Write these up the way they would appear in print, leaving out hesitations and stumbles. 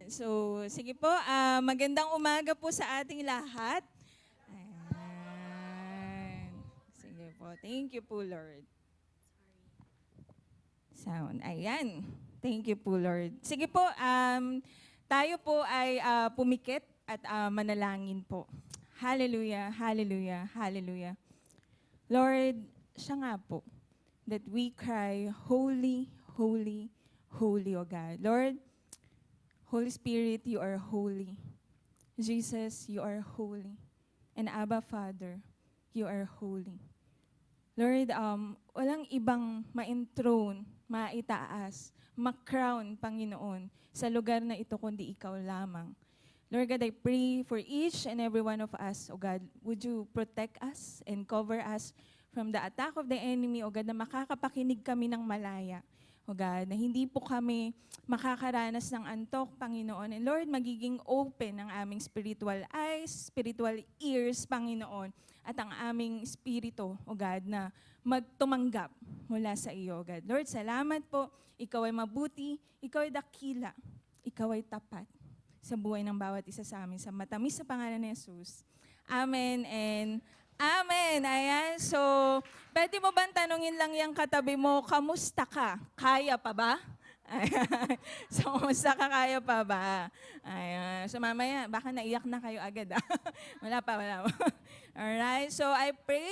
So, sige po, magandang umaga po sa ating lahat. Ayan. Sige po, thank you po, Lord. Sound, ayan. Thank you po, Lord. Sige po, tayo po ay pumikit at manalangin po. Hallelujah, hallelujah, hallelujah. Lord, siya nga po, that we cry, holy, holy, holy, O God. Lord, Holy Spirit, you are holy. Jesus, you are holy. And Abba, Father, you are holy. Lord, walang ibang ma-enthroned, maitaas, ma-crown, Panginoon, sa lugar na ito kundi ikaw lamang. Lord God, I pray for each and every one of us, O God, would you protect us and cover us from the attack of the enemy, O God, na makakapakinig kami ng malaya. O God, na hindi po kami makakaranas ng antok, Panginoon. And Lord, magiging open ang aming spiritual eyes, spiritual ears, Panginoon, at ang aming spirito, O God, na magtumanggap mula sa iyo, O God. Lord, salamat po. Ikaw ay mabuti, ikaw ay dakila, ikaw ay tapat sa buhay ng bawat isa sa amin. Sa matamis sa pangalan ni Jesus. Amen and Amen. Ayan. So, pwede mo bang tanungin lang yung katabi mo, kamusta ka? Kaya pa ba? Ayan. So, kamusta ka? Kaya pa ba? Ayan. So, mamaya, baka naiyak na kayo agad. Wala pa, wala pa. Alright. So, I pray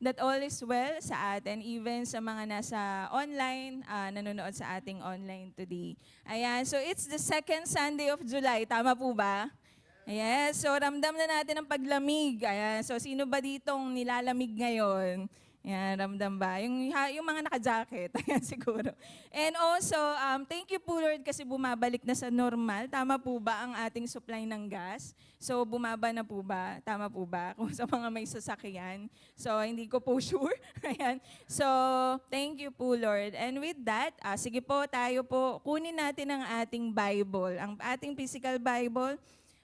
that all is well sa atin, even sa mga nasa online, nanonood sa ating online today. Ayan. So, it's the second Sunday of July. Tama po ba? Yes, so ramdam na natin ang paglamig. Ayan, so sino ba ditong nilalamig ngayon? Ayan, ramdam ba? Yung mga naka-jacket, ayan siguro. And also, thank you po Lord kasi bumabalik na sa normal. Tama po ba ang ating supply ng gas? So bumaba na po ba? Tama po ba? Kung sa mga may sasakyan. So hindi ko po sure. Ayan. So thank you po Lord. And with that, sige po tayo po, kunin natin ang ating Bible, ang ating physical Bible.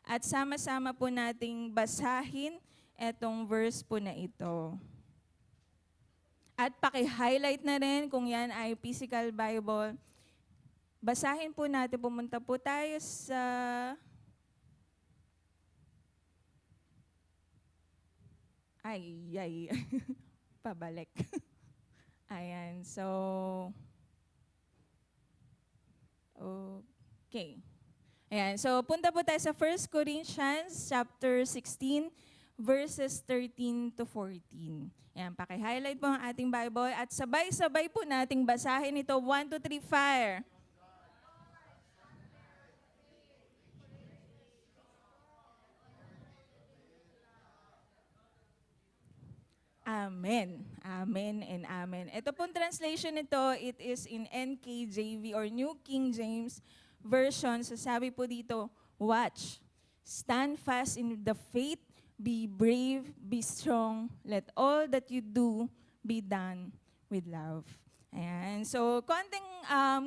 At sama-sama po nating basahin etong verse po na ito. At paki-highlight na rin kung yan ay physical Bible. Basahin po natin, pumunta po tayo sa pabalik. Ayan, so okay. Ayan, so punta po tayo sa 1 Corinthians chapter 16, verses 13 to 14. Ayan, paki-highlight po ang ating Bible at sabay-sabay po nating basahin ito. 1, 2, 3, fire! Amen. Amen and amen. Ito pong translation nito, it is in NKJV or New King James Version. So sabi po dito, watch, stand fast in the faith, be brave, be strong, let all that you do be done with love. Ayan. So konting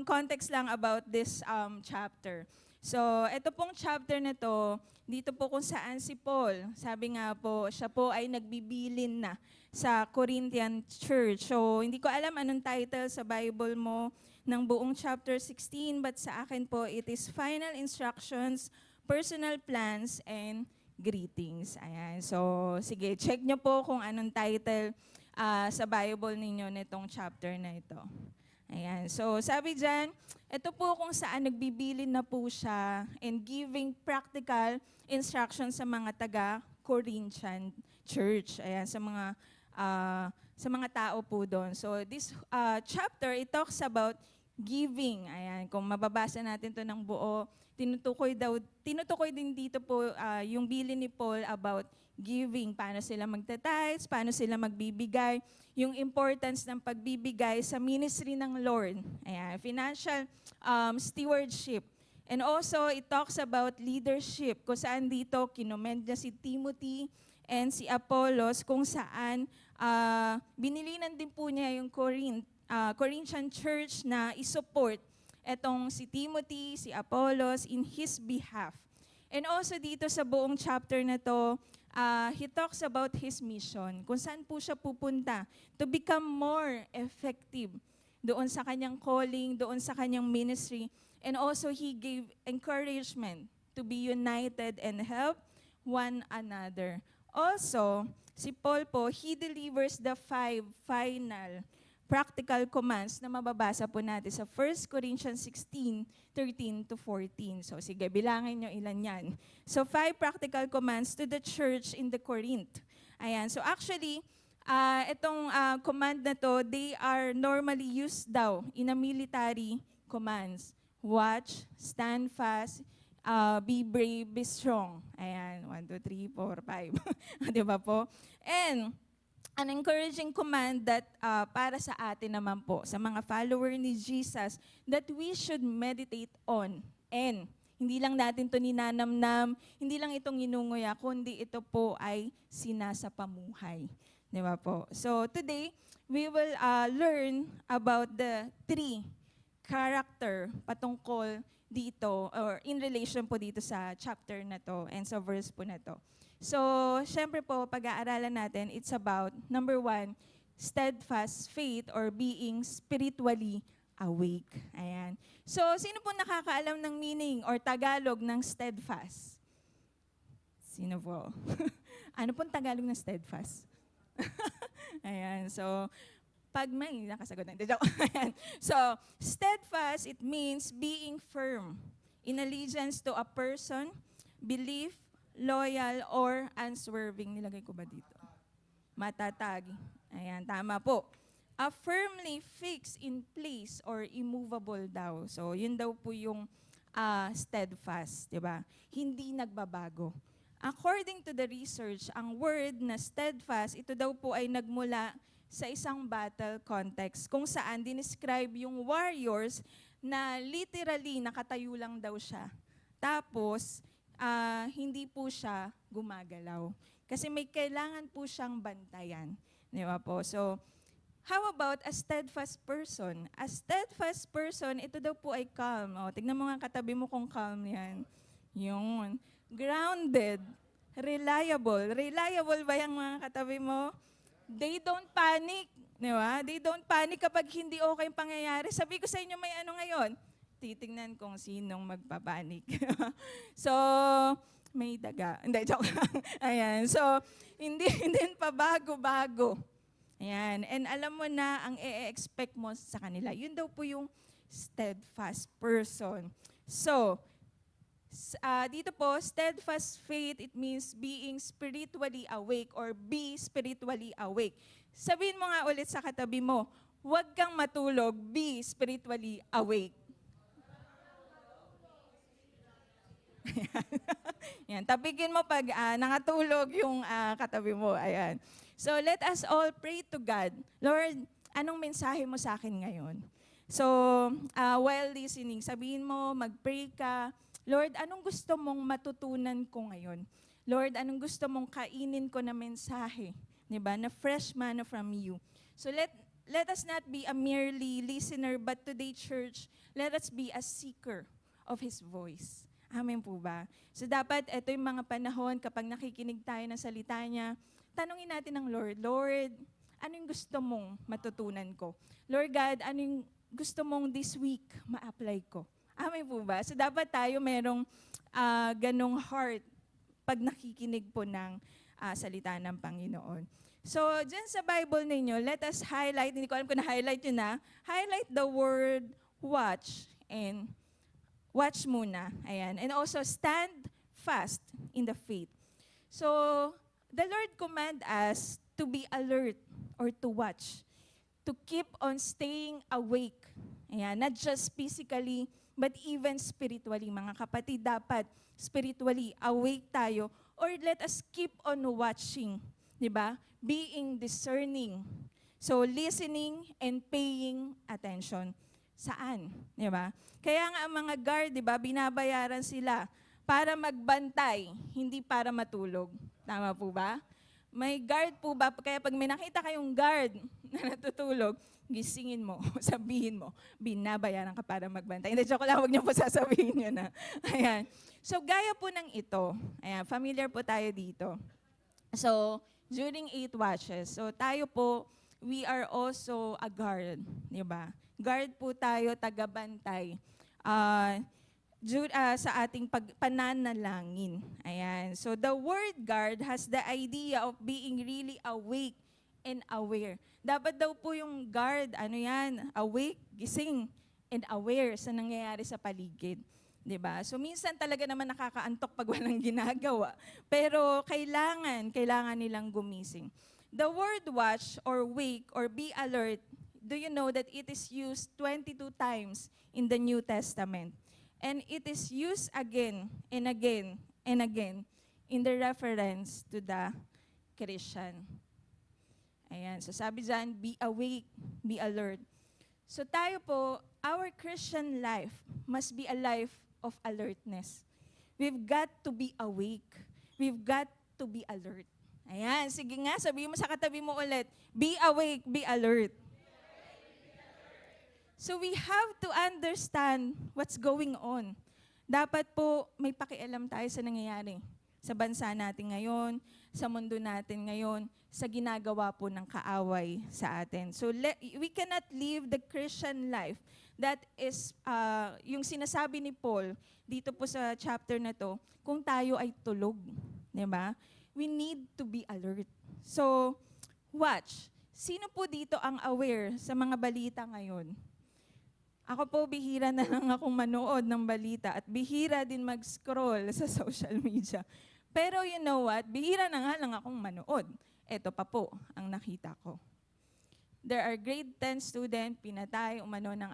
context lang about this chapter. So ito pong chapter na to, dito po kung saan si Paul, sabi nga po, siya po ay nagbibilin na sa Corinthian Church. So, hindi ko alam anong title sa Bible mo ng buong chapter 16, but sa akin po, it is Final Instructions, Personal Plans, and Greetings. Ayan. So, sige, check nyo po kung anong title sa Bible ninyo nitong chapter na ito. Ayan. So, sabi dyan, ito po kung saan nagbibilin na po siya and giving practical instructions sa mga taga-Corinthian Church. Ayan, sa mga tao po doon. So this chapter, it talks about giving. Ayan, kung mababasa natin to ng buo, tinutukoy din dito po yung bilin ni Paul about giving, paano sila magta-tithes, paano sila magbibigay, yung importance ng pagbibigay sa ministry ng Lord. Ayan, financial stewardship. And also, it talks about leadership, kung saan dito kinomend niya si Timothy and si Apollos, kung saan binilinan din po niya yung Corinthian church na isupport etong si Timothy, si Apollos in his behalf. And also dito sa buong chapter na to, he talks about his mission, kung saan po siya pupunta to become more effective doon sa kanyang calling, doon sa kanyang ministry. And also, he gave encouragement to be united and help one another. Also, si Paul po, he delivers the 5 final practical commands na mababasa po natin sa 1 Corinthians 16:13 to 14. So sige, bilangin nyo ilan yan. So 5 practical commands to the church in the Corinth. Ayan, so actually, itong command na to, they are normally used daw in a military commands. Watch, stand fast, be brave, be strong. Ayan, 1, 2, 3, 4, 5. Di ba po? And an encouraging command that para sa atin naman po, sa mga follower ni Jesus, that we should meditate on. And hindi lang natin ito ninanamnam, hindi lang itong inunguya, kundi ito po ay sinasapamuhay. Di ba po? So today, we will learn about the 3 character patungkol dito, or in relation po dito sa chapter na to and sa verse po na to. So, syempre po, pag-aaralan natin, it's about, number 1, steadfast faith or being spiritually awake. Ayan. So, sino po nakakaalam ng meaning or Tagalog ng steadfast? Sino po? Ano pong Tagalog ng steadfast? Ayan. So, pag may nakasagot na. Ayan. So, steadfast, it means being firm in allegiance to a person, belief, loyal, or unswerving. Nilagay ko ba dito? Matatag. Ayan, tama po. A firmly fixed in place or immovable daw. So, yun daw po yung steadfast, di ba? Hindi nagbabago. According to the research, ang word na steadfast, ito daw po ay nagmula sa isang battle context kung saan dinescribe yung warriors na literally nakatayo lang daw siya. Tapos, hindi po siya gumagalaw. Kasi may kailangan po siyang bantayan. Di ba po? So, how about a steadfast person? A steadfast person, ito daw po ay calm. O, tignan mo nga katabi mo kung calm yan. Yung grounded, reliable. Reliable ba yung mga katabi mo? They don't panic. Di ba? They don't panic kapag hindi okay yung pangyayari. Sabi ko sa inyo, may ano ngayon? Titingnan kung sinong magpapanik. So, may daga. Hindi, joke lang. Ayan. So, hindi pa bago-bago. Ayan. And alam mo na ang i-expect mo sa kanila. Yun daw po yung steadfast person. So, dito po, steadfast faith, it means being spiritually awake or be spiritually awake. Sabihin mo nga ulit sa katabi mo, huwag kang matulog, be spiritually awake. Yan, tapikin mo pag nakatulog yung katabi mo. Ayan. So let us all pray to God. Lord, anong mensahe mo sa akin ngayon? So while listening, sabihin mo, mag-pray ka. Lord, anong gusto mong matutunan ko ngayon? Lord, anong gusto mong kainin ko na mensahe? Diba? Na fresh manna from you. So let us not be a merely listener, but today, church, let us be a seeker of His voice. Amen po ba? So dapat ito yung mga panahon kapag nakikinig tayo ng salita niya, tanungin natin ng Lord, Lord, ano yung gusto mong matutunan ko? Lord God, ano yung gusto mong this week ma-apply ko? Amen po ba? So dapat tayo merong ganong heart pag nakikinig po ng salita ng Panginoon. So dyan sa Bible ninyo, let us highlight, hindi ko alam kung na-highlight yun na, highlight the word watch and watch muna. Ayan. And also, stand fast in the faith. So, the Lord command us to be alert or to watch, to keep on staying awake. Ayan. Not just physically, but even spiritually. Mga kapatid, dapat spiritually awake tayo, or let us keep on watching. Diba? Being discerning. So, listening and paying attention. Saan? Di ba? Kaya nga ang mga guard, di ba, binabayaran sila para magbantay, hindi para matulog. Tama po ba? May guard po ba? Kaya pag may nakita kayong guard na natutulog, gisingin mo, sabihin mo, binabayaran ka para magbantay. Hindi, joke lang, huwag niyo po sasabihin yun na. Ayan. So, gaya po ng ito. Ayan, familiar po tayo dito. So, during 8 watches, so tayo po, we are also a guard, di ba? Guard po tayo, tagabantay. Sa ating pananalangin. Ayan. So the word guard has the idea of being really awake and aware. Dapat daw po yung guard, ano yan, awake, gising, and aware sa nangyayari sa paligid. 'Di ba? So minsan talaga naman nakakaantok pag walang ginagawa. Pero kailangan nilang gumising. The word watch or wake or be alert, do you know that it is used 22 times in the New Testament? And it is used again and again and again in the reference to the Christian. Ayan. So sabi dyan, be awake, be alert. So tayo po, our Christian life must be a life of alertness. We've got to be awake. We've got to be alert. Ayan. Sige nga, sabihin mo sa katabi mo ulit, be awake, be alert. So we have to understand what's going on. Dapat po may pakialam tayo sa nangyayari sa bansa natin ngayon, sa mundo natin ngayon, sa ginagawa po ng kaaway sa atin. So we cannot live the Christian life that is, yung sinasabi ni Paul dito po sa chapter na to, kung tayo ay tulog. Diba? We need to be alert. So, watch. Sino po dito ang aware sa mga balita ngayon? Ako po, bihira na lang akong manood ng balita at bihira din mag-scroll sa social media. Pero you know what? Bihira na nga lang akong manood. Ito pa po ang nakita ko. There are grade 10 student, pinatay, umano ng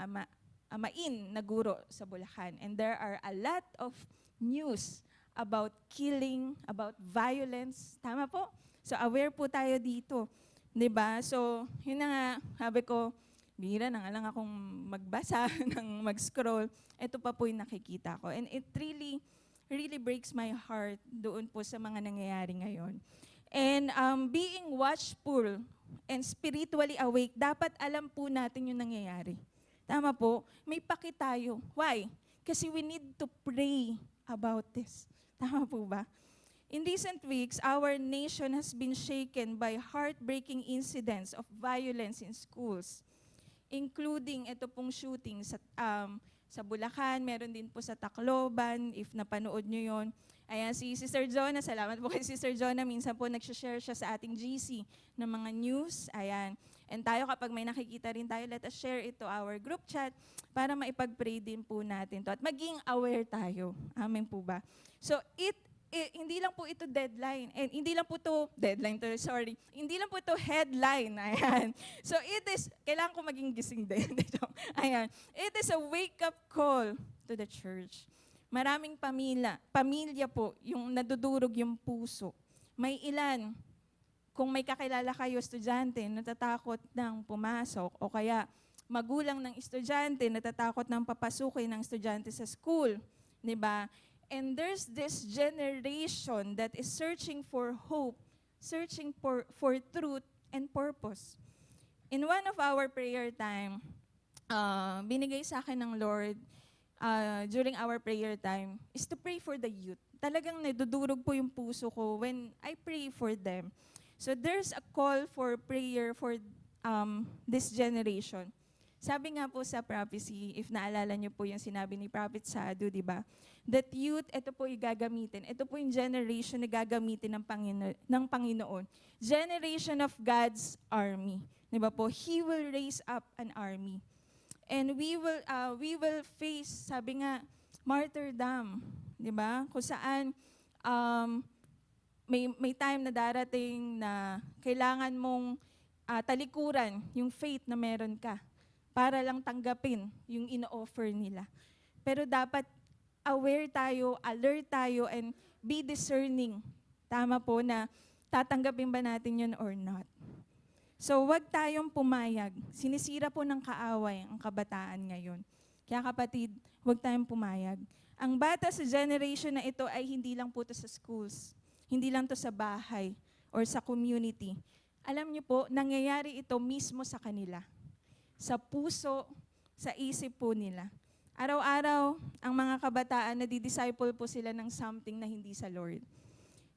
amain na guro sa Bulacan. And there are a lot of news about killing, about violence. Tama po? So aware po tayo dito. 'Di ba? So, yun na nga, sabi ko, bihira na nga lang akong magbasa, ng mag-scroll. Ito pa po yung nakikita ko. And it really breaks my heart doon po sa mga nangyayari ngayon. And being watchful and spiritually awake, dapat alam po natin yung nangyayari. Tama po? May paki tayo. Why? Kasi we need to pray about this. Tama po ba? In recent weeks, our nation has been shaken by heartbreaking incidents of violence in schools, including ito pong shooting sa Bulacan, meron din po sa Tacloban, if napanood nyo yon. Ayan, si Sister Jonah, salamat po kay Sister Jonah, minsan po nag-share siya sa ating GC ng mga news. Ayan. And tayo kapag may nakikita rin tayo, let us share it to our group chat para maipag-pray din po natin to at maging aware tayo. Amen po ba? So hindi lang po ito deadline. And hindi lang po to deadline to, sorry. Hindi lang po ito headline. Ayan. So it is, kailangan ko maging gising din. Ayan. It is a wake-up call to the church. Maraming pamilya po, yung nadudurog yung puso. May ilan, kung may kakilala kayo, estudyante, natatakot ng pumasok, o kaya magulang ng estudyante, natatakot ng papasukin ng estudyante sa school. 'Di ba? And there's this generation that is searching for hope, searching for truth and purpose. In one of our prayer time, binigay sa akin ng Lord during our prayer time is to pray for the youth. Talagang nadudurog po yung puso ko when I pray for them. So there's a call for prayer for this generation. Sabi nga po sa prophecy, if naalala niyo po yung sinabi ni Prophet Sadu, di ba? That youth, ito po yung gagamitin. Ito po yung generation na gagamitin ng Panginoon. Generation of God's army. Di ba po? He will raise up an army. And we will face, sabi nga, martyrdom. Di ba? Kung saan may time na darating na kailangan mong talikuran yung faith na meron ka para lang tanggapin yung ino-offer nila. Pero dapat aware tayo, alert tayo, and be discerning. Tama po na tatanggapin ba natin yun or not. So wag tayong pumayag. Sinisira po ng kaaway ang kabataan ngayon. Kaya kapatid, wag tayong pumayag. Ang bata sa generation na ito ay hindi lang po to sa schools. Hindi lang to sa bahay or sa community. Alam niyo po, nangyayari ito mismo sa kanila. Sa puso, sa isip po nila. Araw-araw, ang mga kabataan, nadidisciple po sila ng something na hindi sa Lord.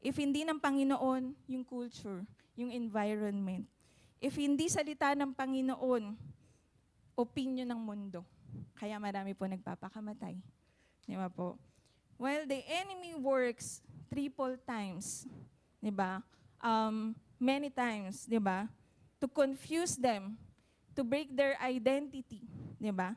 If hindi ng Panginoon, yung culture, yung environment. If hindi salita ng Panginoon, opinion ng mundo. Kaya marami po nagpapakamatay. Di ba po? While the enemy works triple times, di ba? Many times, di ba? To confuse them, to break their identity, di ba?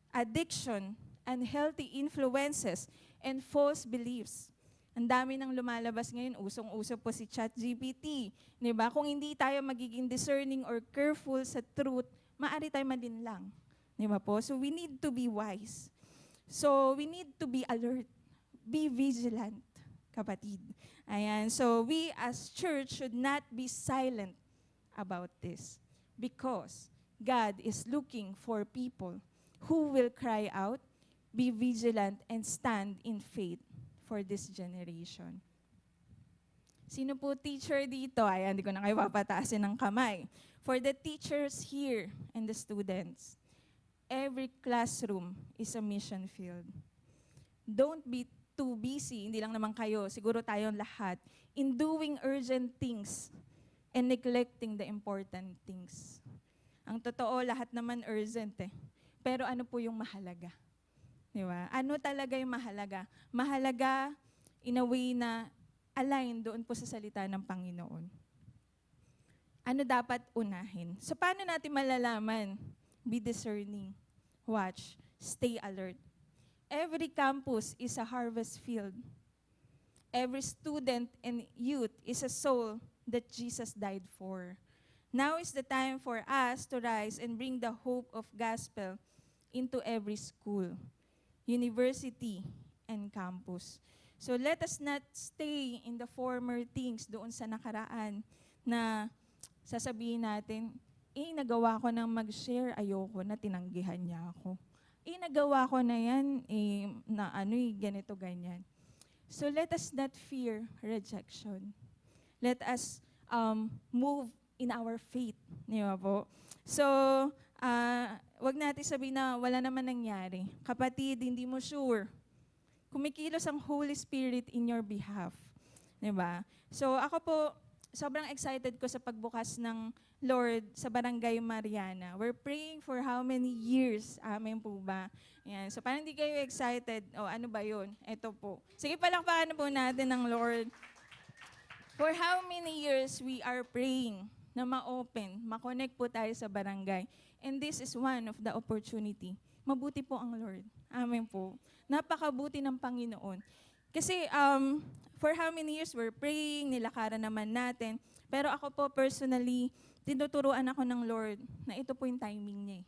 Addiction, unhealthy influences, and false beliefs. Ang dami nang lumalabas ngayon, usong-uso po si ChatGPT. Di ba? Kung hindi tayo magiging discerning or careful sa truth, maaari tayo malinlang. Di ba po? So we need to be wise. So we need to be alert. Be vigilant, kapatid. Ayan. So we as church should not be silent about this. Because God is looking for people who will cry out, be vigilant, and stand in faith for this generation. Sino po teacher dito? Ayan, hindi ko na kayo papataasin ng kamay. For the teachers here and the students, every classroom is a mission field. Don't be too busy, hindi lang naman kayo, siguro tayong lahat, in doing urgent things and neglecting the important things. Ang totoo, lahat naman urgent eh. Pero ano po yung mahalaga? Di ba? Ano talaga yung mahalaga? Mahalaga in a way na align doon po sa salita ng Panginoon. Ano dapat unahin? So paano natin malalaman? Be discerning. Watch. Stay alert. Every campus is a harvest field. Every student and youth is a soul that Jesus died for. Now is the time for us to rise and bring the hope of gospel into every school, university, and campus. So let us not stay in the former things doon sa nakaraan na sasabihin natin, nagawa ko nang mag-share, ayoko na, tinanggihan niya ako. Nagawa ko na yan, ganito, ganyan. So let us not fear rejection. Let us move in our faith. Di ba po? So, wag natin sabihin na wala naman nangyari. Kapatid, hindi mo sure. Kumikilos ang Holy Spirit in your behalf. Diba? So ako po, sobrang excited ko sa pagbukas ng Lord sa Barangay Mariana. We're praying for how many years? Amen po ba? Yan. So parang hindi kayo excited. O ano ba yun? Ito po. Sige, palakpakan po natin ng Lord. For how many years we are praying na ma-open, ma-connect po tayo sa barangay. And this is one of the opportunity. Mabuti po ang Lord. Amen po. Napakabuti ng Panginoon. Kasi for how many years we're praying, nilakaran naman natin. Pero ako po personally, tinuturuan ako ng Lord na ito po yung timing niya.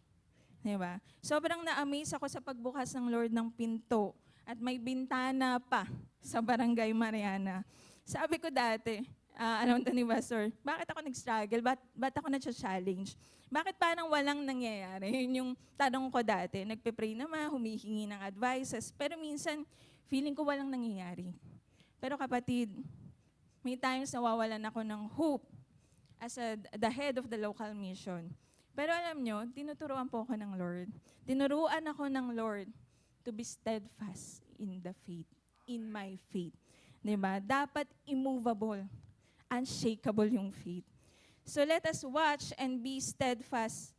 Diba? Sobrang na-amaze ako sa pagbukas ng Lord ng pinto at may bintana pa sa Barangay Mariana. Sabi ko dati, alam to ni Pastor, bakit ako nag-struggle? Ba't ako na-challenge? Bakit parang walang nangyayari? Yun yung tanong ko dati. Nagpe-pray naman, humihingi ng advices. Pero minsan, feeling ko walang nangyayari. Pero kapatid, may times nawawalan ako ng hope as the head of the local mission. Pero alam nyo, tinuturuan po ako ng Lord. Tinuruan ako ng Lord to be steadfast in the faith, in my faith. Diba? Dapat immovable, unshakable yung faith. So let us watch and be steadfast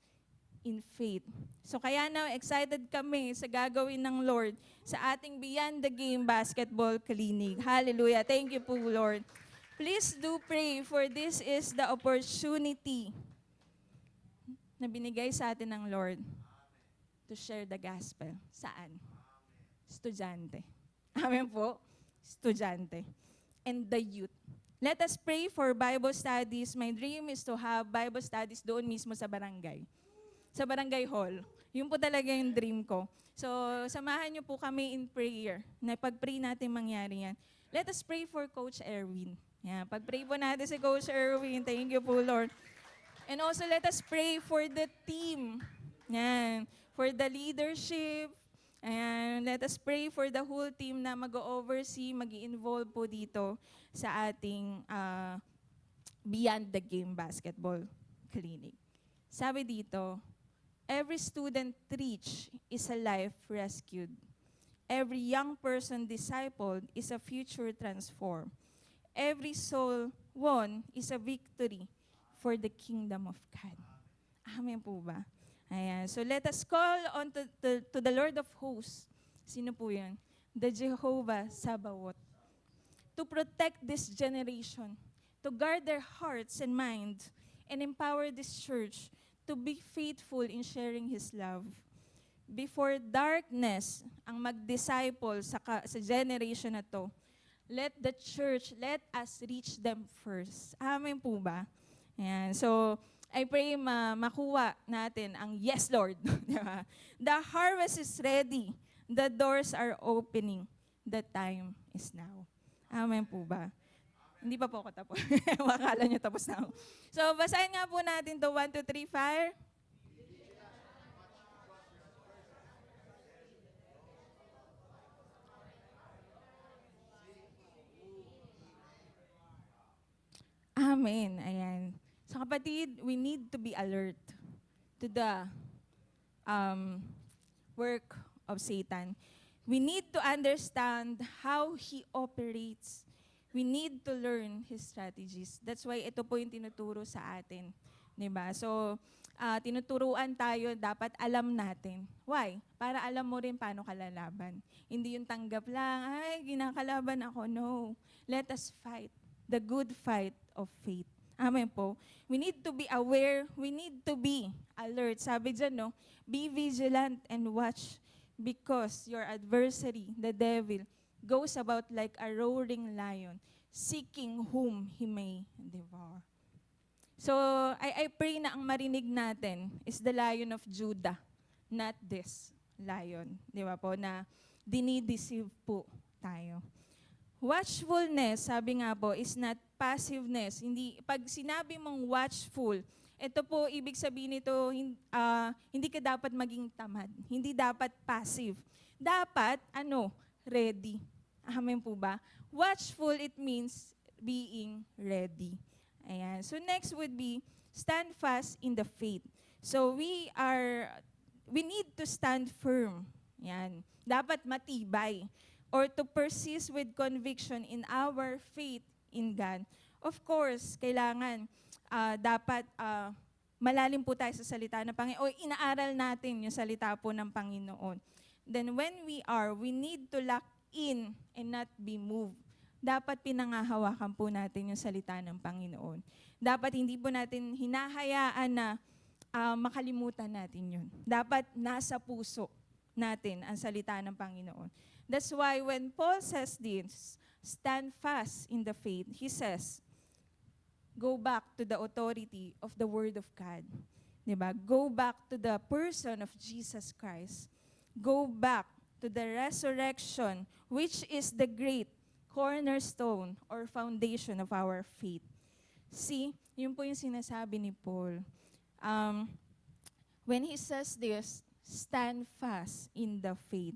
in faith. So kaya na excited kami sa gagawin ng Lord sa ating Beyond the Game Basketball Clinic. Hallelujah. Thank you po, Lord. Please do pray for this is the opportunity na binigay sa atin ng Lord to share the gospel. Saan? Estudyante. Amen po? Estudyante. And the youth. Let us pray for Bible studies. My dream is to have Bible studies doon mismo sa barangay. Sa barangay hall. Yun po talaga yung dream ko. So, samahan niyo po kami in prayer. Na pag-pray natin mangyari yan. Let us pray for Coach Erwin. Yan, pag-pray po natin si Coach Erwin. Thank you po, Lord. And also, let us pray for the team. Yan, for the leadership. And let us pray for the whole team na mag-oversee, mag-involve po dito sa ating Beyond the Game Basketball Clinic. Sabi dito, every student reached is a life rescued. Every young person discipled is a future transformed. every soul won is a victory for the kingdom of God. Amen po ba? Ayan. So let us call on to the Lord of hosts. Sino po yun? The Jehovah Sabaoth. To protect this generation, to guard their hearts and minds, and empower this church to be faithful in sharing His love. Before darkness ang mag-disciple sa generation na to, let the church, let us reach them first. Amen po ba? Ayan. So, I pray makuha natin ang yes, Lord. Diba? The harvest is ready. The doors are opening. The time is now. Amen po ba? Hindi pa po ako tapos. Makakala nyo tapos na ako. So, basahin nga po natin to 1, 2, 3, fire. Amen. Ayan. So kapatid, we need to be alert to the work of Satan. We need to understand how he operates. We need to learn his strategies. That's why ito po yung tinuturo sa atin. Diba? So, tinuturuan tayo, dapat alam natin. Why? Para alam mo rin paano kalalaban. Hindi yung tanggap lang, ay, ginakalaban ako. No. Let us fight the good fight of faith. Amen po. We need to be aware. We need to be alert. Sabi dyan, no? Be vigilant and watch because your adversary, the devil, goes about like a roaring lion, seeking whom he may devour. So, I pray na ang marinig natin is the Lion of Judah, not this lion. Di ba po? Na dinideceive po tayo. Watchfulness, sabi nga po, is not passiveness. Hindi, pag sinabi mong watchful, ito po, ibig sabihin nito, hindi ka dapat maging tamad. Hindi dapat passive. Dapat, ready. Amen po ba? Watchful, it means being ready. Ayan. So next would be, stand fast in the faith. So we need to stand firm. Yan. Dapat matibay. Or to persist with conviction in our faith in God. Of course, kailangan, dapat malalim po tayo sa salita ng Panginoon. O inaaral natin yung salita po ng Panginoon. Then when we need to lock in and not be moved. Dapat pinangahawakan po natin yung salita ng Panginoon. Dapat hindi po natin hinahayaan na makalimutan natin yun. Dapat nasa puso natin ang salita ng Panginoon. That's why when Paul says this, stand fast in the faith, he says, go back to the authority of the Word of God. Diba? Go back to the person of Jesus Christ. Go back to the resurrection, which is the great cornerstone or foundation of our faith. See, yun po yung sinasabi ni Paul. When he says this, stand fast in the faith,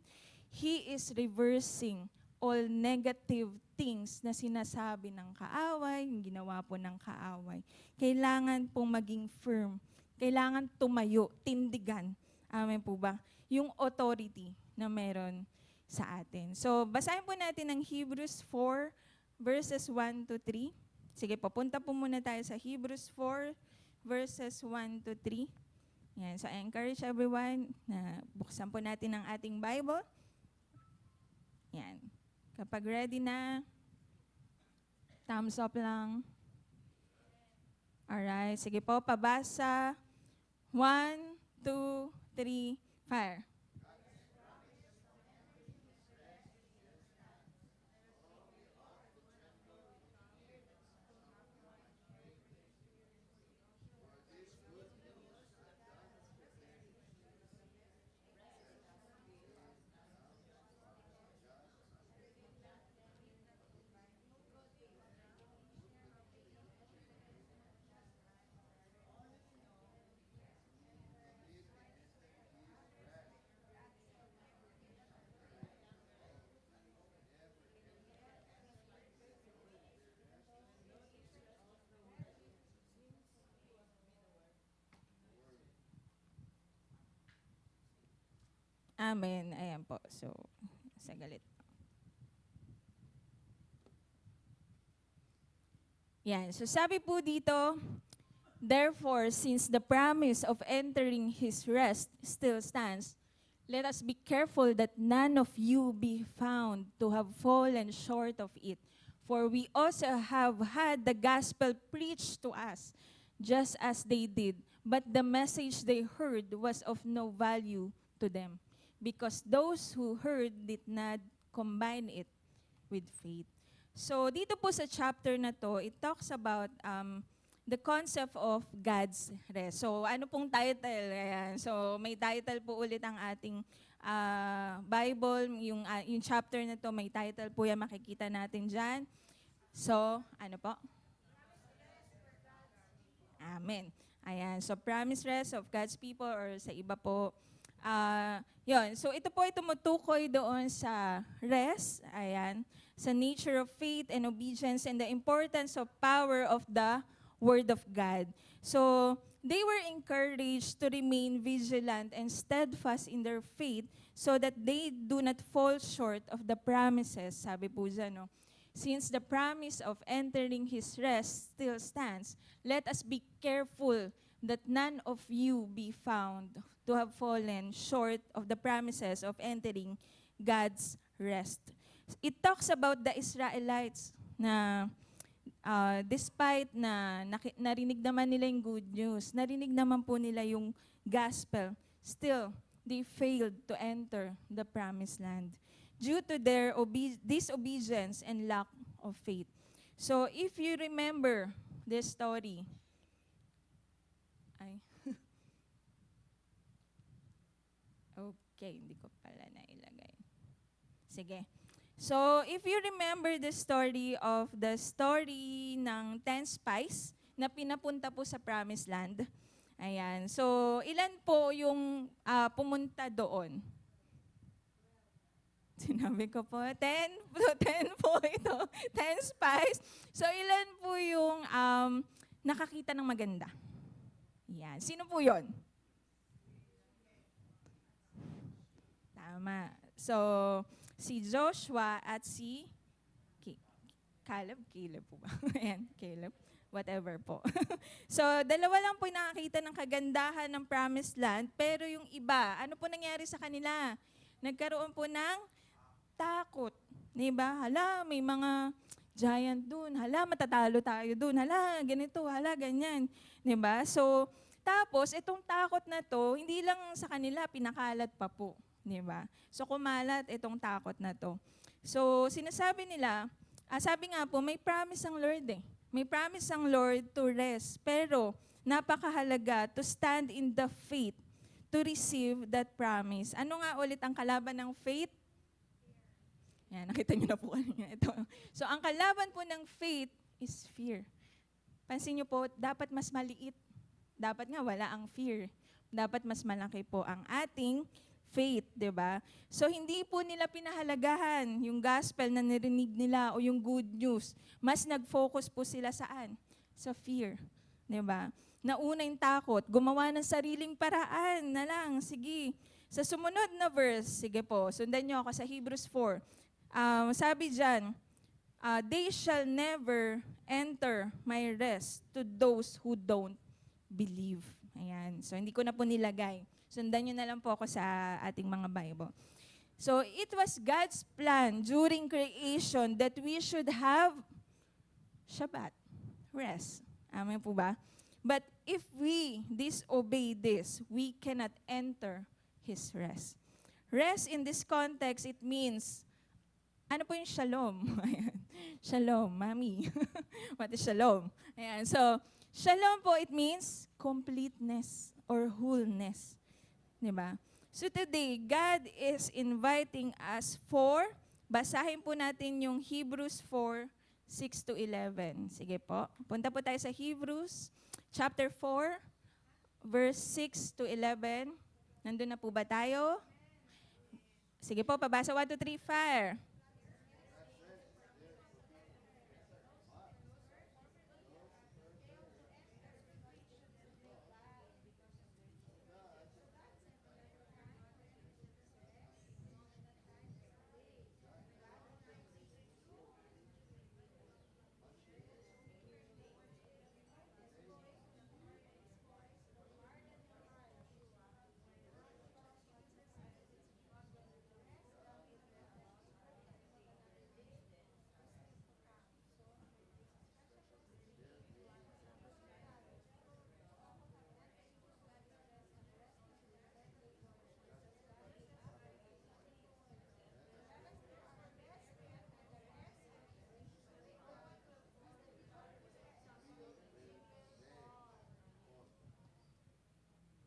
he is reversing all negative things na sinasabi ng kaaway, yung ginawa po ng kaaway. Kailangan pong maging firm. Kailangan tumayo, tindigan. Amen po ba? Yung authority na meron sa atin. So, basahin po natin ang Hebrews 4, verses 1 to 3. Sige, papunta po muna tayo sa Hebrews 4, verses 1 to 3. Yan. So, I encourage everyone na buksan po natin ang ating Bible. Yan. Kapag ready na, thumbs up lang. Alright. Sige po, pabasa. 1, 2, 3, fire. Amen. Ayan po. So, sagalit. Yan. So sabi po dito, therefore, since the promise of entering His rest still stands, let us be careful that none of you be found to have fallen short of it. For we also have had the gospel preached to us, just as they did. But the message they heard was of no value to them, because those who heard did not combine it with faith. So dito po sa chapter na to, it talks about the concept of God's rest. So ano pong title? Ayan. So may title po ulit ang ating Bible. Yung chapter na to, may title po yan, makikita natin dyan. So, ano po? Amen. Ayan. So, promise rest of God's people or sa iba po. Yun. So, ito po ay tumutukoy doon sa rest. Ayan. Sa nature of faith and obedience and the importance of power of the Word of God. So, they were encouraged to remain vigilant and steadfast in their faith so that they do not fall short of the promises. Sabi po dyan, no? Since the promise of entering His rest still stands, let us be careful that none of you be found to have fallen short of the promises of entering God's rest. It talks about the Israelites na despite na narinig naman nila yung good news, narinig naman po nila yung gospel, still, they failed to enter the promised land due to their disobedience and lack of faith. So, if you remember this story, okay, hindi ko pala nailagay. Sige. So, if you remember the story ng 10 spies na pinapunta po sa Promised Land, ayan. So, ilan po yung pumunta doon? Sinabi ko po, 10 po ito. 10 spies. So, ilan po yung nakakita ng maganda? Yan. Sino po yon? Tama. So, si Joshua at si Caleb po ba? Ayan, Caleb. Whatever po. So, dalawa lang po yung nakakita ng kagandahan ng Promised Land, pero yung iba, ano po nangyari sa kanila? Nagkaroon po ng takot. Diba? Hala, may mga giant dun. Hala, matatalo tayo dun. Hala, ganito. Hala, ganyan. Diba? So, tapos, itong takot na to, hindi lang sa kanila, pinakalat pa po. Diba? So, kumalat itong takot na to. So, sinasabi nila, sabi nga po, may promise ang Lord eh. May promise ang Lord to rest. Pero, napakahalaga to stand in the faith to receive that promise. Ano nga ulit ang kalaban ng faith? Yan, nakita niyo na po kanina ito. So, ang kalaban po ng faith is fear. Pansin niyo po, dapat mas maliit. Dapat nga wala ang fear. Dapat mas malaki po ang ating faith, di ba? So, hindi po nila pinahalagahan yung gospel na narinig nila o yung good news. Mas nag-focus po sila saan? Sa fear, di ba? Nauna yung takot, gumawa ng sariling paraan na lang. Sige, sa sumunod na verse, sige po, sundan niyo ako sa Hebrews 4. Sabi dyan, they shall never enter my rest to those who don't believe. Ayan. So, hindi ko na po nilagay. Sundan nyo na lang po ako sa ating mga Bible. So, it was God's plan during creation that we should have Shabbat, rest. Amen po ba? But if we disobey this, we cannot enter His rest. Rest in this context, it means, ano po yung shalom? Ayan. Shalom, mami. What is shalom? Ayan. So, shalom po, it means completeness or wholeness. Diba? So today, God is inviting us basahin po natin yung Hebrews 4, 6 to 11. Sige po. Punta po tayo sa Hebrews chapter 4, verse 6 to 11. Nandun na po ba tayo? Sige po, pabasa 1, 2, 3, fire.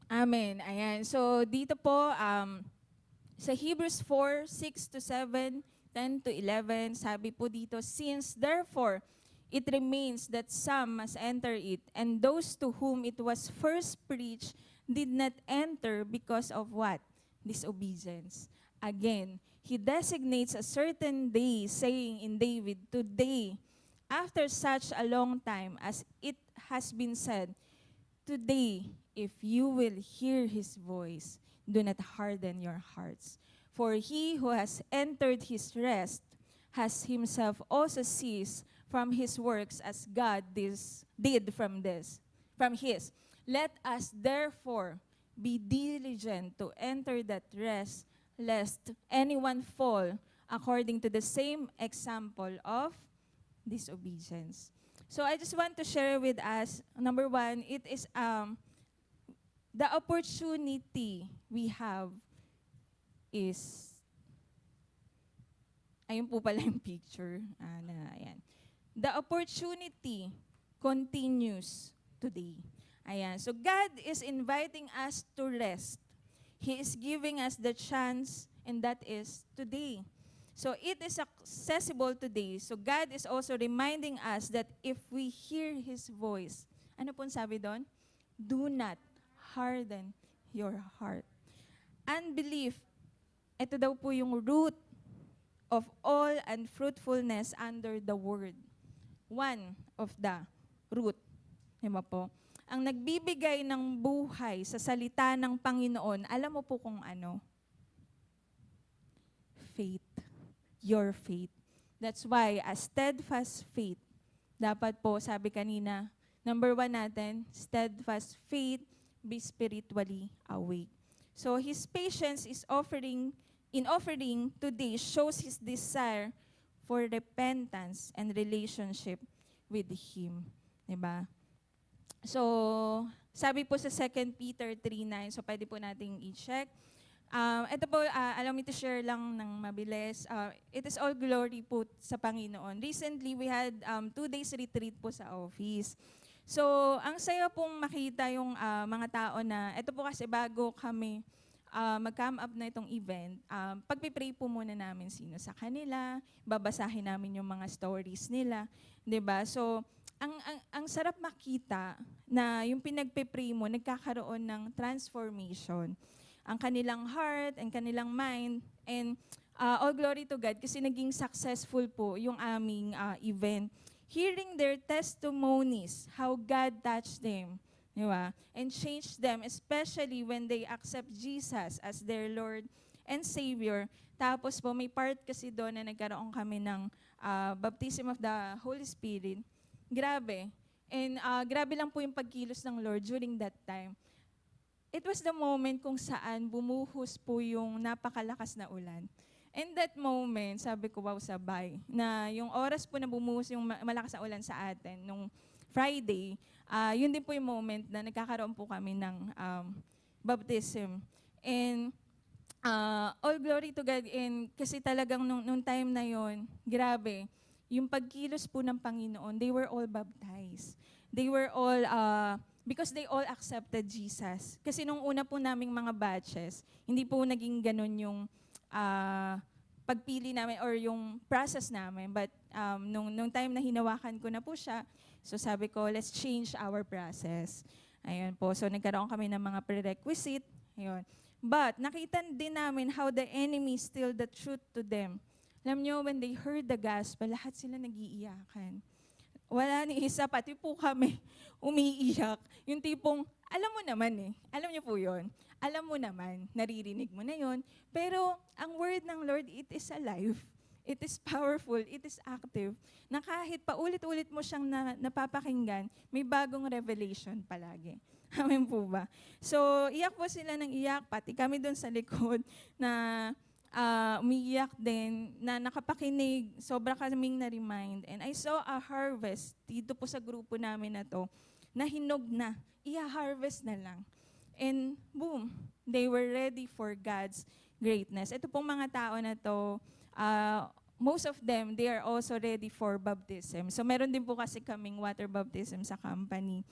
Amen. Ayan. So dito po, sa Hebrews 4, 6 to 7, 10 to 11, sabi po dito, since therefore it remains that some must enter it, and those to whom it was first preached did not enter because of what? Disobedience. Again, he designates a certain day, saying in David, today, after such a long time, as it has been said, today, if you will hear his voice, do not harden your hearts. For he who has entered his rest has himself also ceased from his works as God did from his. Let us therefore be diligent to enter that rest, lest anyone fall according to the same example of disobedience. So I just want to share with us, number one, it is the opportunity we have is, ayun po pala yung picture. Ayan. The opportunity continues today. Ayan. So God is inviting us to rest. He is giving us the chance, and that is today. So it is accessible today. So God is also reminding us that if we hear His voice, ano pong sabi doon? Do not harden your heart. Unbelief, ito daw po yung root of all unfruitfulness under the word. One of the root. Diba po? Ang nagbibigay ng buhay sa salita ng Panginoon, alam mo po kung ano? Faith. Your faith. That's why a steadfast faith, dapat po, sabi kanina, number 1 natin, steadfast faith, be spiritually awake. So His patience is offering today shows His desire for repentance and relationship with Him. Diba? So, sabi po sa 2 Peter 3:9, so pwede po nating i-check. Ito po, allow me to share lang ng mabilis. It is all glory po sa Panginoon. Recently, we had 2 days retreat po sa office. So, ang saya pong makita yung mga tao na, ito po kasi bago kami mag-come up na itong event, pagpipray po muna namin sino sa kanila, babasahin namin yung mga stories nila, 'di ba? So, ang sarap makita na yung pinagpipray mo, nagkakaroon ng transformation. Ang kanilang heart, and kanilang mind, and all glory to God kasi naging successful po yung aming event. Hearing their testimonies, how God touched them, di ba? And changed them, especially when they accept Jesus as their Lord and Savior. Tapos po, may part kasi doon na nagkaroon kami ng baptism of the Holy Spirit. Grabe. And grabe lang po yung pagkilos ng Lord during that time. It was the moment kung saan bumuhos po yung napakalakas na ulan. And that moment, sabi ko, wow, sabay. Na yung oras po na bumuhos yung malakas na ulan sa atin, nung Friday, yun din po yung moment na nagkakaroon po kami ng baptism. And all glory to God. And kasi talagang nung time na yon, grabe, yung pagkilos po ng Panginoon, they were all baptized. They were all because they all accepted Jesus. Kasi nung una po naming mga batches, hindi po naging ganun yung pagpili namin or yung process namin. But nung time na hinawakan ko na po siya, so sabi ko, let's change our process. Ayun po. So nagkaroon kami ng mga prerequisite. Ayun. But nakita din namin how the enemy steal the truth to them. Alam nyo, when they heard the gospel, lahat sila nagiiyakan. Wala ni isa, pati po kami umiiyak. Yung tipong, alam mo naman alam niyo po yun. Alam mo naman, naririnig mo na yun. Pero ang word ng Lord, it is alive. It is powerful, it is active. Na kahit paulit-ulit mo siyang napapakinggan, may bagong revelation palagi. Amen po ba? So, iyak po sila ng iyak, pati kami doon sa likod na umiiyak din, na nakapakinig, sobra kaming na-remind. And I saw a harvest dito po sa grupo namin na to, na hinog na, i-harvest na lang. And boom, they were ready for God's greatness. Ito pong mga tao na to, most of them, they are also ready for baptism. So meron din po kasi kaming water baptism sa company.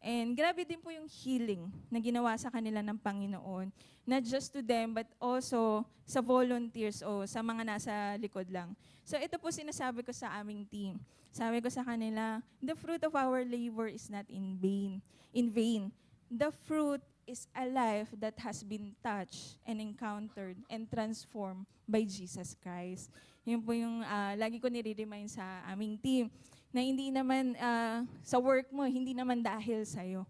And grabe din po yung healing na ginawa sa kanila ng Panginoon. Not just to them, but also sa volunteers o sa mga nasa likod lang. So ito po sinasabi ko sa aming team. Sabi ko sa kanila, the fruit of our labor is not in vain. In vain. The fruit is a life that has been touched and encountered and transformed by Jesus Christ. Yun po yung lagi ko nire-remind sa aming team na hindi naman sa work mo, hindi naman dahil sa'yo.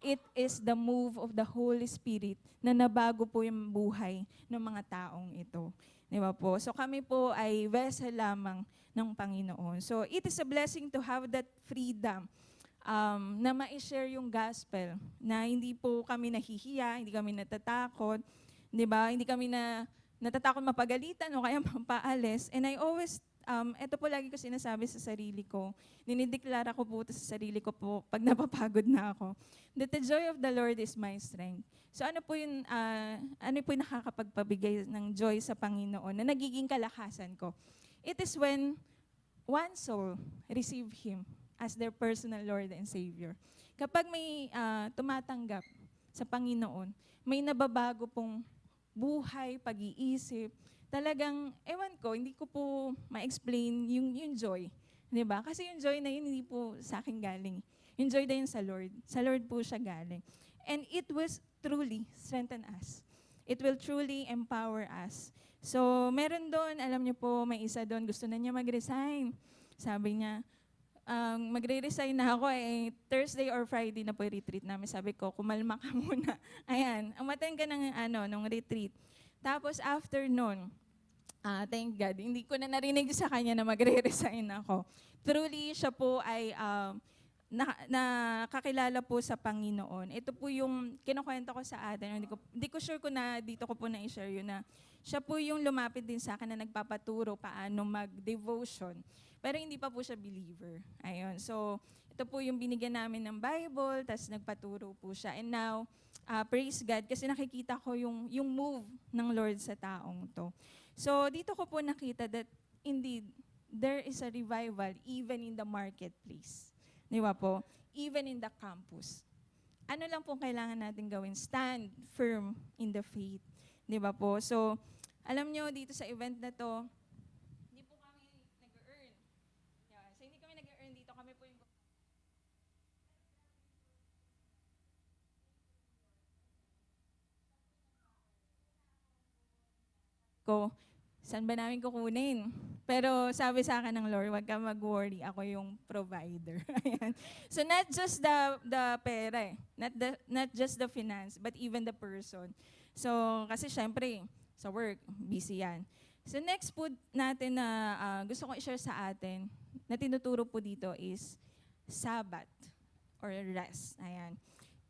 It is the move of the Holy Spirit na nabago po yung buhay ng mga taong ito. Di ba po? So kami po ay vessel lamang ng Panginoon. So it is a blessing to have that freedom na ma-share yung gospel, na hindi po kami nahihiya, hindi kami natatakot, di ba? Hindi kami natatakot mapagalitan o kaya mapaalis. And I always, ito po lagi ko sinasabi sa sarili ko, dinideklara ko po ito sa sarili ko po pag napapagod na ako, that the joy of the Lord is my strength. So ano po yung nakakapagpabigay ng joy sa Panginoon na nagiging kalakasan ko? It is when one soul receive Him as their personal Lord and Savior. Kapag may tumatanggap sa Panginoon, may nababago pong buhay, pag-iisip, talagang, ewan ko, hindi ko po ma-explain yung joy. Diba? Kasi yung joy na yun, hindi po sa akin galing. Yung joy na yun sa Lord. Sa Lord po siya galing. And it will truly strengthen us. It will truly empower us. So, meron doon, alam niyo po, may isa doon, gusto na niya mag-resign. Sabi niya, magre-resign na ako Thursday or Friday na po yung retreat namin. Sabi ko, kumalma ka muna. Ayan, umattend ka ng retreat. Tapos after nun, thank God, hindi ko na narinig sa kanya na magre-resign ako. Truly, siya po ay nakakilala po sa Panginoon. Ito po yung kinukwento ko sa atin. Hindi ko sure kung na dito ko po na-share yun na siya po yung lumapit din sa akin na nagpapaturo paano mag-devotion. Pero hindi pa po siya believer. Ayun. So, ito po yung binigyan namin ng Bible, tapos nagpaturo po siya. And now, praise God, kasi nakikita ko yung move ng Lord sa taong to. So, dito ko po nakita that indeed, there is a revival even in the marketplace. Di ba po? Even in the campus. Ano lang po kailangan natin gawin? Stand firm in the faith. Di ba po? So, alam nyo, dito sa event na to, hindi po kami nag-earn. Yeah. So, hindi kami nag-earn dito. Kami po yung ko, saan ba namin kukunin? Pero sabi sa akin ng Lord, wag ka mag-worry, ako yung provider. Ayan. So not just the pera, not just the finance, but even the person. So kasi syempre, sa work, busy yan. So next po natin na gusto kong i-share sa atin, na tinuturo po dito is Sabbath or rest. Ayan.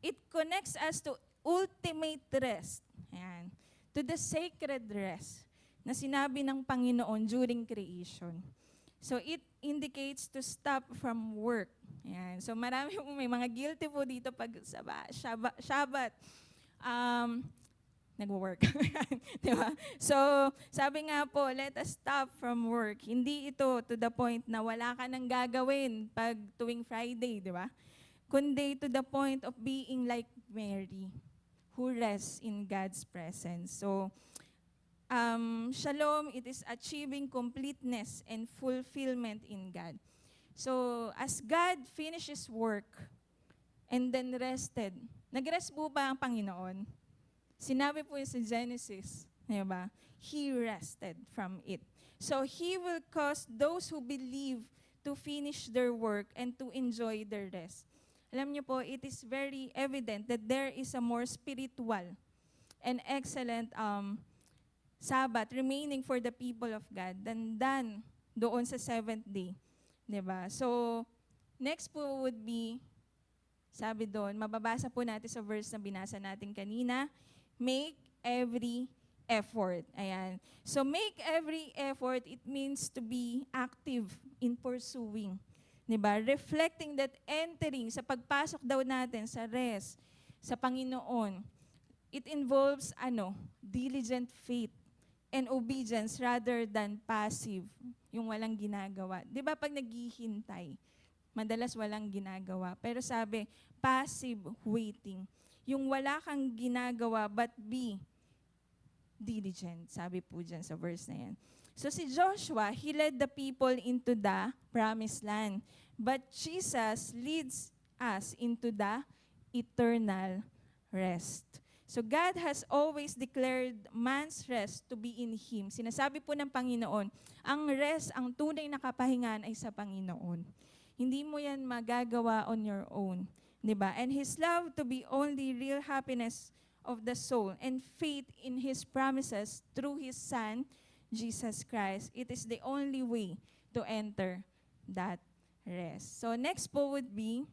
It connects us to ultimate rest. Ayan. To the sacred rest na sinabi ng Panginoon during creation. So it indicates to stop from work. Ayan. So marami po, may mga guilty po dito pag Shabbat. Nag-work. Diba? So sabi nga po, let us stop from work. Hindi ito to the point na wala ka nang gagawin pag tuwing Friday, di ba? Kundi to the point of being like Mary, who rests in God's presence. So, shalom, it is achieving completeness and fulfillment in God. So, as God finishes work and then rested, nag-rest po ba ang Panginoon? Sinabi po yun sa Genesis, diba? He rested from it. So, He will cause those who believe to finish their work and to enjoy their rest. Alam niyo po, it is very evident that there is a more spiritual and excellent Sabbath remaining for the people of God than doon sa seventh day. Diba? So, next po would be, sabi doon, mababasa po natin sa verse na binasa natin kanina, make every effort. Ayan. So, make every effort, it means to be active in pursuing. Diba? Reflecting that entering, sa pagpasok daw natin sa rest, sa Panginoon, it involves diligent faith and obedience rather than passive, yung walang ginagawa. Diba pag naghihintay, madalas walang ginagawa. Pero sabi, passive waiting. Yung wala kang ginagawa but be diligent. Sabi po dyan sa verse na yan. So si Joshua, he led the people into the promised land. But Jesus leads us into the eternal rest. So God has always declared man's rest to be in Him. Sinasabi po ng Panginoon, ang rest, ang tunay na kapahingan ay sa Panginoon. Hindi mo yan magagawa on your own. Diba? And His love to be only real happiness of the soul and faith in His promises through His Son, Jesus Christ. It is the only way to enter that rest. So next po would be,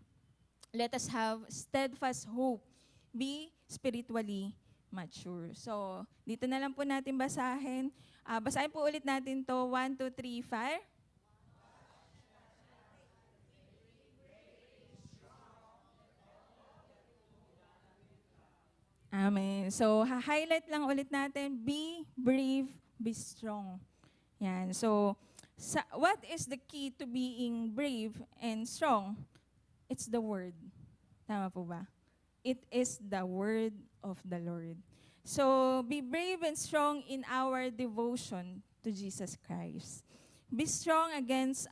let us have steadfast hope. Be spiritually mature. So, dito na lang po natin basahin. Basahin po ulit natin to. 1, 2, 3, fire. Amen. So, highlight lang ulit natin. Be brave, be strong. Yan. So, what is the key to being brave and strong? It's the word. Tama po ba? It is the word of the Lord. So, be brave and strong in our devotion to Jesus Christ. Be strong against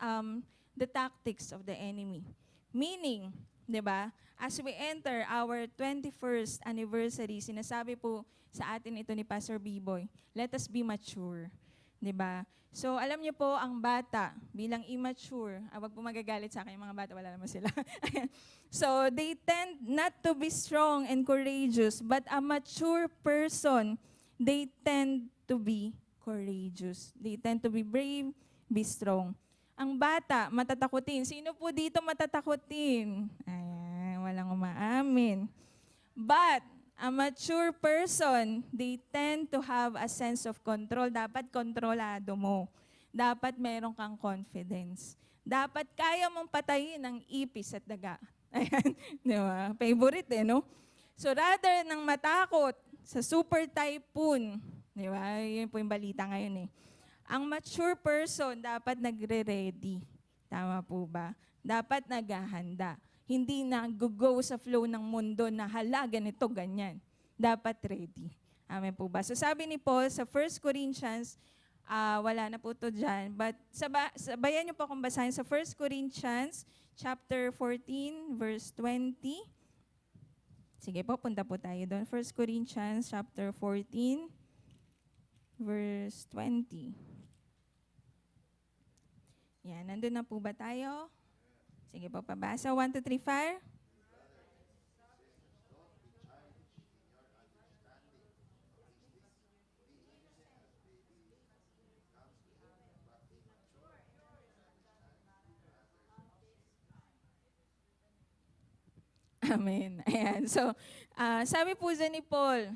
the tactics of the enemy. Meaning, di ba, as we enter our 21st anniversary, sinasabi po sa atin ito ni Pastor B-Boy, let us be mature. Di ba? So, alam niyo po, ang bata, bilang immature, wag po magagalit sa akin yung mga bata, wala naman sila. So, they tend not to be strong and courageous, but a mature person, they tend to be courageous. They tend to be brave, be strong. Ang bata, matatakutin. Sino po dito matatakutin? Ayan, walang umaamin. But, a mature person, they tend to have a sense of control. Dapat kontrolado mo. Dapat meron kang confidence. Dapat kaya mong patayin ang ipis at daga. Ayan, di ba? Favorite no? So rather nang matakot sa super typhoon, di ba? Yun po yung balita ngayon Ang mature person dapat nagre-ready. Tama po ba? Dapat naghahanda. Hindi na go sa flow ng mundo na hala, ganito, ganyan. Dapat ready. Amen po ba? So sabi ni Paul sa 1 Corinthians, wala na po to dyan, but sabayan niyo po akong basahin sa 1 Corinthians chapter 14, verse 20. Sige po, punta po tayo doon. 1 Corinthians chapter 14, verse 20. Yan, nandun na po ba tayo? Sige po, pabasa. 1, 2, 3, fire. Amen. Ayan. So, sabi po dyan ni Paul,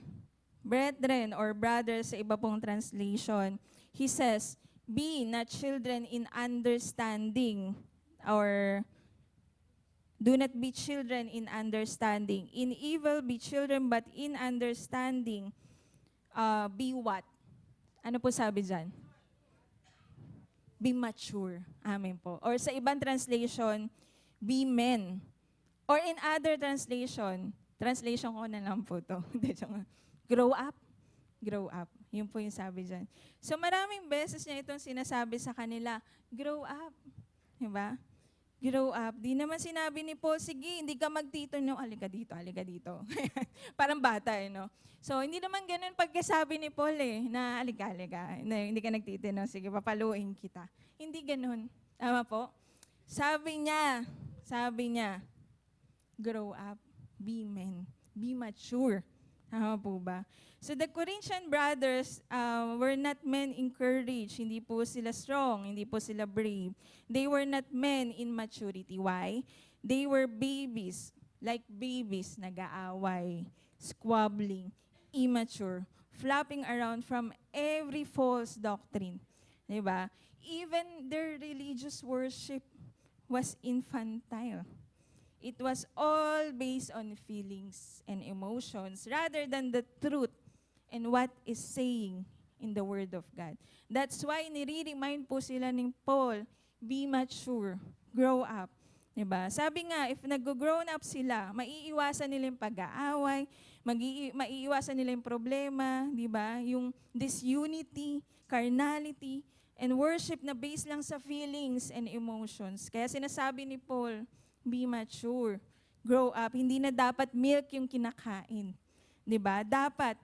brethren or brothers sa iba pong translation, he says, be not children in understanding, or do not be children in understanding. In evil be children, but in understanding, be what? Ano po sabi dyan? Be mature. Amen po. Or sa ibang translation, be men. Or in other translation ko na lang po to. Grow up. Grow up. Yun po yung sabi dyan. So maraming beses niya itong sinasabi sa kanila, grow up. Diba? Grow up. Di naman sinabi ni Paul, sige, hindi ka magtito, no, alika dito. Parang bata, no? So, hindi naman ganun pagkasabi ni Paul, na alika, na, hindi ka nagtitino, sige, papaluin kita. Hindi ganun. Tama po? Sabi niya, grow up, be men, be mature. Tama po ba? So the Corinthian brothers were not men encouraged. Hindi po sila strong, hindi po sila brave. They were not men in maturity. Why? They were babies, like babies, nag-aaway, squabbling, immature, flopping around from every false doctrine. Diba? Even their religious worship was infantile. It was all based on feelings and emotions rather than the truth and what is saying in the Word of God. That's why nire-remind po sila ng Paul, be mature, grow up. Diba? Sabi nga, if nag-grown up sila, maiiwasan nila yung pag-aaway, maiiwasan nila yung problema, diba? Yung disunity, carnality, and worship na based lang sa feelings and emotions. Kaya sinasabi ni Paul, be mature, grow up. Hindi na dapat milk yung kinakain. Diba? Dapat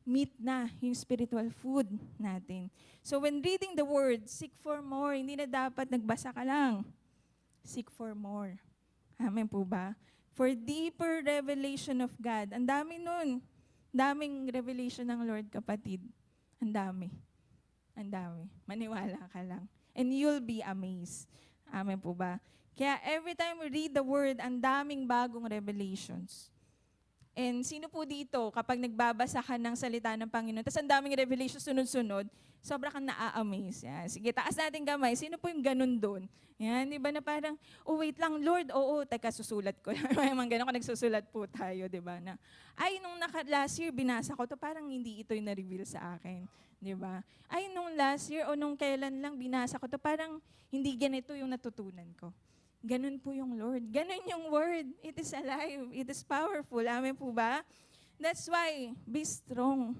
meat na yung spiritual food natin. So when reading the word, seek for more. Hindi na dapat nagbasa ka lang. Seek for more. Amen po ba? For deeper revelation of God. Ang dami nun. Daming revelation ng Lord, kapatid. Ang dami. Ang dami. Maniwala ka lang. And you'll be amazed. Amen po ba? Kaya every time we read the word, ang daming bagong revelations. And sino po dito, kapag nagbabasa ka ng salita ng Panginoon, tapos ang daming revelation sunod-sunod, sobra kang naa-amaze. Yan. Sige, taas natin kamay. Sino po yung ganun doon? Yan, di ba na parang, oh wait lang, Lord, oo, teka, susulat ko. May mga ganun, kung nagsusulat po tayo, di ba? Na, ay, nung last year, binasa ko to, parang hindi ito yung na-reveal sa akin. Di ba? Ay, nung last year o nung kailan lang binasa ko to, parang hindi ganito yung natutunan ko. Ganun po yung Lord. Ganun yung word. It is alive. It is powerful. Amen po ba? That's why, be strong.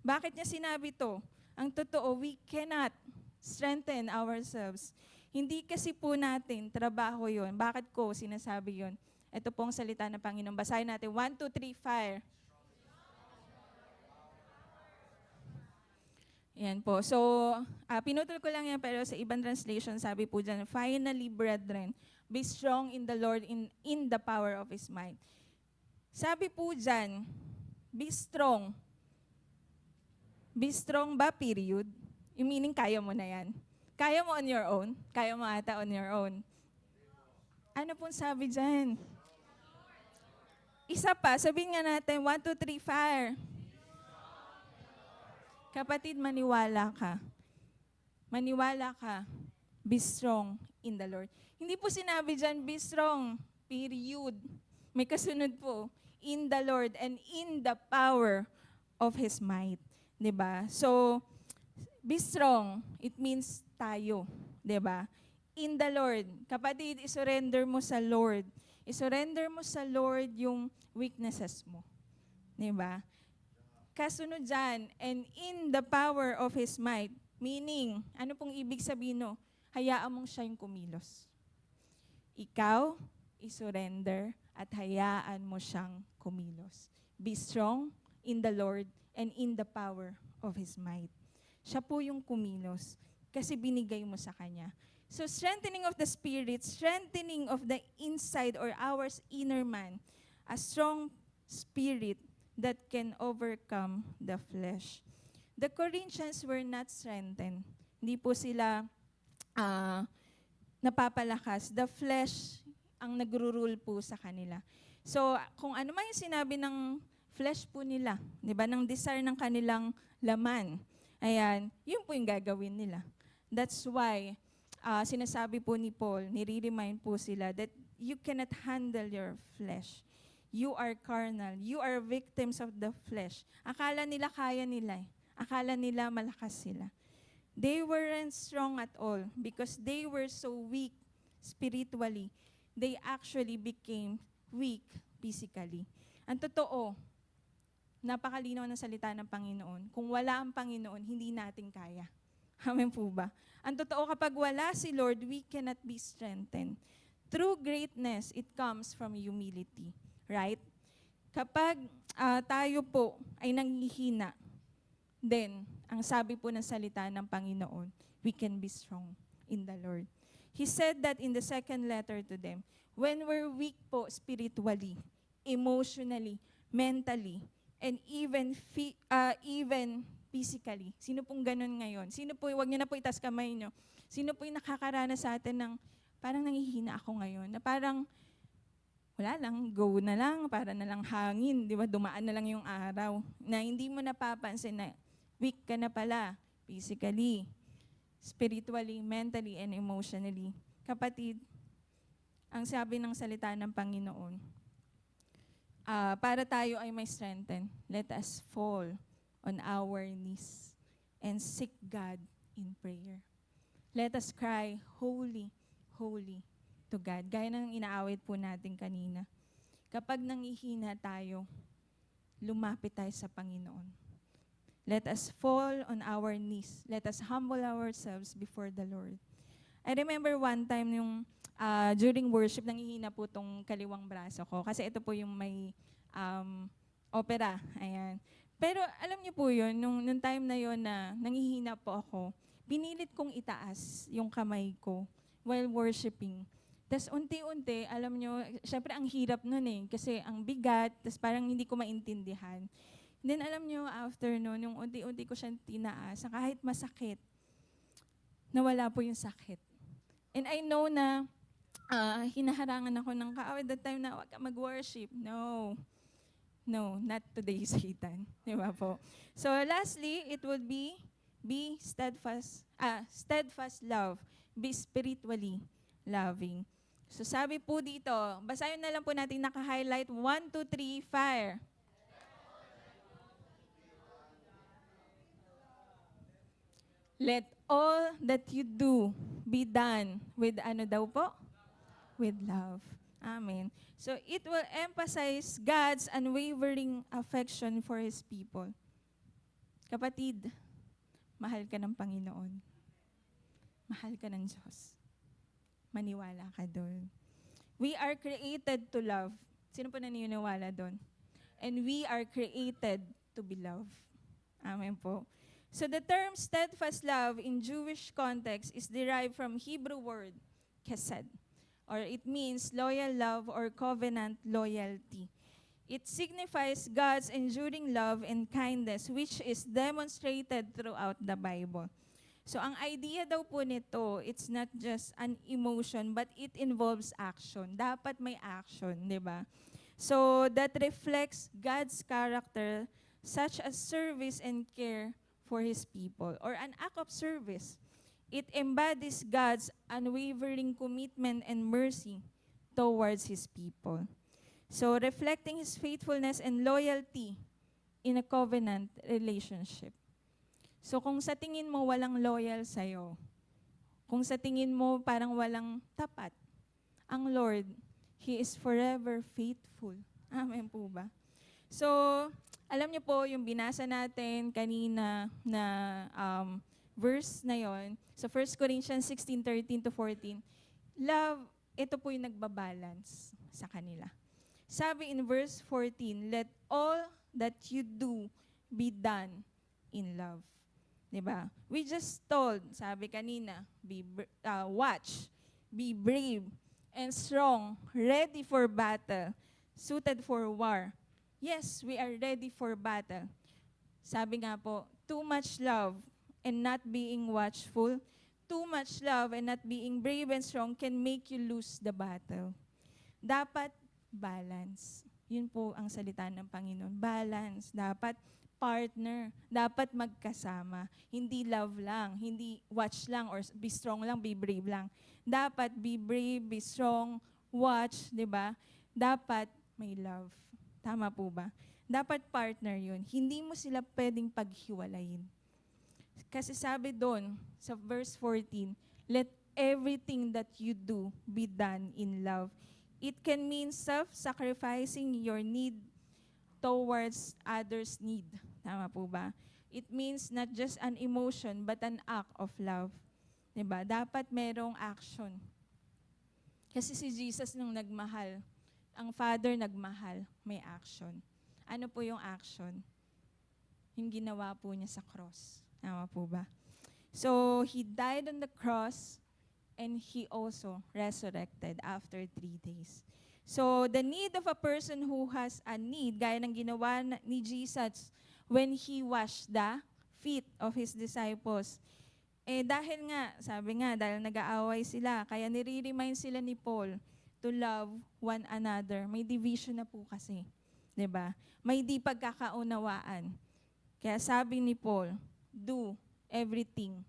Bakit niya sinabi to? Ang totoo, we cannot strengthen ourselves. Hindi kasi po natin trabaho yon. Bakit ko sinasabi yon? Ito pong salita ng Panginoon. Basahin natin. 1, 2, 3, fire. Yan po. So, pinutol ko lang yan, pero sa ibang translation, sabi po dyan, finally, brethren, be strong in the Lord, in the power of His might. Sabi po dyan, be strong. Be strong ba, period? Yung meaning, kaya mo na yan. Kaya mo on your own? Kaya mo ata on your own? Ano pong sabi dyan? Isa pa, sabihin nga natin, 1, 2, 3, fire. Kapatid, maniwala ka. Maniwala ka. Be strong in the Lord. Hindi po sinabi dyan, be strong, period. May kasunod po, in the Lord and in the power of His might. Diba? So, be strong, it means tayo. Diba? In the Lord. Kapatid, isurrender mo sa Lord. Isurrender mo sa Lord yung weaknesses mo. Diba? Kasunod dyan, and in the power of His might, meaning, ano pong ibig sabihin no? Hayaan mong siya yung kumilos. Ikaw, isurrender, at hayaan mo siyang kumilos. Be strong in the Lord and in the power of His might. Siya po yung kumilos, kasi binigay mo sa Kanya. So, strengthening of the spirit, strengthening of the inside or our inner man, a strong spirit that can overcome the flesh. The Corinthians were not strengthened. Hindi po sila napapalakas. The flesh ang nagro-rule po sa kanila. So, kung ano man yung sinabi ng flesh po nila, di ba, ng desire ng kanilang laman, ayan, yun po yung gagawin nila. That's why, sinasabi po ni Paul, nire-remind po sila that you cannot handle your flesh. You are carnal. You are victims of the flesh. Akala nila kaya nila. Akala nila malakas sila. They weren't strong at all because they were so weak spiritually. They actually became weak physically. Ang totoo, napakalinaw ng salita ng Panginoon. Kung wala ang Panginoon, hindi natin kaya. Amen po ba? Ang totoo, kapag wala si Lord, we cannot be strengthened. True greatness, it comes from humility. Right? Kapag tayo po ay nanghihina, then, ang sabi po ng salita ng Panginoon, we can be strong in the Lord. He said that in the second letter to them, when we're weak po spiritually, emotionally, mentally, and even physically. Sino pong ganun ngayon? Sino po, wag niyo na po itaas kamay niyo. Sino po yung nakakaranas sa atin ng, parang nanghihina ako ngayon, na parang, wala lang, go na lang, para na lang hangin, di ba? Dumaan na lang yung araw. Na hindi mo napapansin na weak ka na pala, physically, spiritually, mentally, and emotionally. Kapatid, ang sabi ng salita ng Panginoon, para tayo ay may strengthen, let us fall on our knees and seek God in prayer. Let us cry, holy, holy to God. Gaya ng inaawit po natin kanina. Kapag nangihina tayo, lumapit tayo sa Panginoon. Let us fall on our knees. Let us humble ourselves before the Lord. I remember one time during worship, nangihina po tong kaliwang braso ko. Kasi ito po yung may opera. Ayan. Pero alam niyo po yun, nung time na yun na nangihina po ako, pinilit kong itaas yung kamay ko while worshiping. Tapos unti-unti, alam nyo, syempre ang hirap nun kasi ang bigat, tapos parang hindi ko maintindihan. Then alam nyo, after nun, yung unti-unti ko siyang tinaas, kahit masakit, nawala po yung sakit. And I know na hinaharangan ako ng kaaway that time na wag ka mag-worship. No, not today, Satan. Di ba po? So lastly, it would be steadfast love. Be spiritually loving. So sabi po dito, basahin na lang po natin naka-highlight, 1, 2, 3, fire. Let all that you do be done with ano daw po? With love. Amen. So it will emphasize God's unwavering affection for His people. Kapatid, mahal ka ng Panginoon. Mahal ka ng Diyos. Maniwala ka doon. We are created to love. Sino po naniniwala doon? And we are created to be loved. Amen po. So the term steadfast love in Jewish context is derived from Hebrew word, chesed, or it means loyal love or covenant loyalty. It signifies God's enduring love and kindness which is demonstrated throughout the Bible. So ang idea daw po nito, it's not just an emotion, but it involves action. Dapat may action, di ba? So that reflects God's character, such as service and care for His people, or an act of service. It embodies God's unwavering commitment and mercy towards His people. So reflecting His faithfulness and loyalty in a covenant relationship. So kung sa tingin mo walang loyal sa'yo, kung sa tingin mo parang walang tapat, ang Lord, He is forever faithful. Amen po ba? So, alam niyo po yung binasa natin kanina na verse na yon. So 1 Corinthians 16:13-14, love, ito po yung nagbabalance sa kanila. Sabi in verse 14, let all that you do be done in love. Diba? We just told, sabi kanina, watch, be brave, and strong, ready for battle, suited for war. Yes, we are ready for battle. Sabi nga po, too much love and not being watchful, too much love and not being brave and strong can make you lose the battle. Dapat balance. Yun po ang salita ng Panginoon. Balance. Dapat partner. Dapat magkasama. Hindi love lang. Hindi watch lang or be strong lang, be brave lang. Dapat be brave, be strong, watch, di ba? Dapat may love. Tama po ba? Dapat partner yun. Hindi mo sila pwedeng paghiwalayin. Kasi sabi doon, sa verse 14, let everything that you do be done in love. It can mean self-sacrificing your need towards others' need. Tama po ba? It means not just an emotion, but an act of love. Diba? Dapat merong action. Kasi si Jesus nung nagmahal, ang Father nagmahal, may action. Ano po yung action? Yung ginawa po niya sa cross. Tama po ba? So, He died on the cross, and He also resurrected after 3 days. So, the need of a person who has a need, gaya ng ginawa ni Jesus when He washed the feet of His disciples. Dahil nga, sabi nga, dahil nag-aaway sila, kaya nire-remind sila ni Paul to love one another. May division na po kasi. 'Di ba? May di pagkakaunawaan. Kaya sabi ni Paul, do everything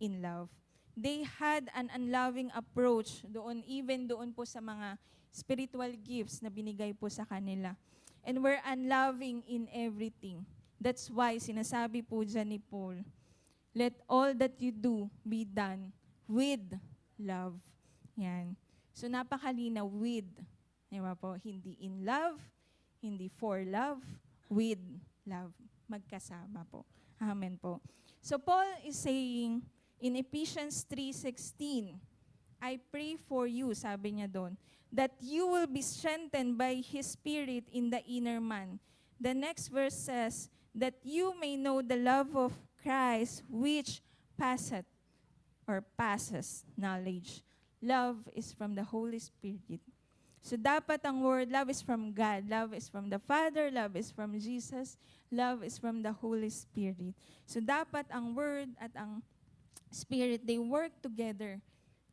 in love. They had an unloving approach doon, even doon po sa mga spiritual gifts na binigay po sa kanila. And were unloving in everything. That's why sinasabi po dyan ni Paul, let all that you do be done with love. Yan. So napakalinaw with. Di ba po? Hindi in love, hindi for love, with love. Magkasama po. Amen po. So Paul is saying in Ephesians 3:16, I pray for you, sabi niya doon, that you will be strengthened by His Spirit in the inner man. The next verse says, that you may know the love of Christ which passeth or passes knowledge. Love is from the Holy Spirit. So dapat ang word, love is from God, love is from the Father, love is from Jesus, love is from the Holy Spirit. So dapat ang word at ang Spirit, they work together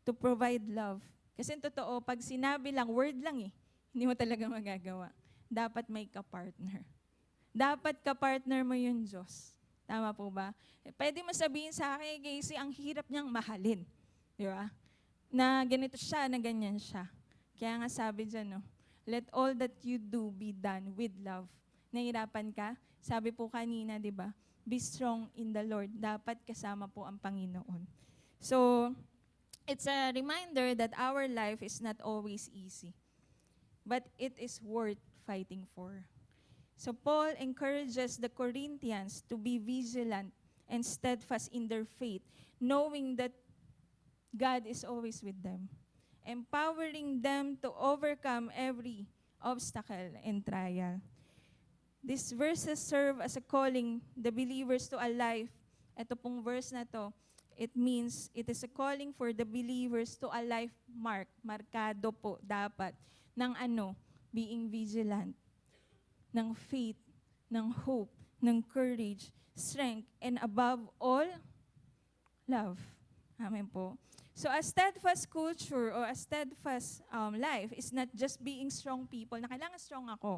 to provide love. Kasi totoo, pag sinabi lang, word lang hindi mo talaga magagawa. Dapat may ka-partner. Dapat ka-partner mo yung Diyos. Tama po ba? Pwede mo sabihin sa akin, Casey, ang hirap niyang mahalin. Di ba? Na ganito siya, na ganyan siya. Kaya nga sabi dyan, let all that you do be done with love. Nahirapan ka? Sabi po kanina, di ba? Be strong in the Lord. Dapat kasama po ang Panginoon. So, it's a reminder that our life is not always easy. But it is worth fighting for. So Paul encourages the Corinthians to be vigilant and steadfast in their faith, knowing that God is always with them, empowering them to overcome every obstacle and trial. These verses serve as a calling the believers to a life. Ito pong verse na to, it means it is a calling for the believers to a life markado po dapat ng being vigilant, ng faith, ng hope, ng courage, strength, and above all, love. Amen po. So a steadfast culture or a steadfast life is not just being strong people, na kailangan strong ako,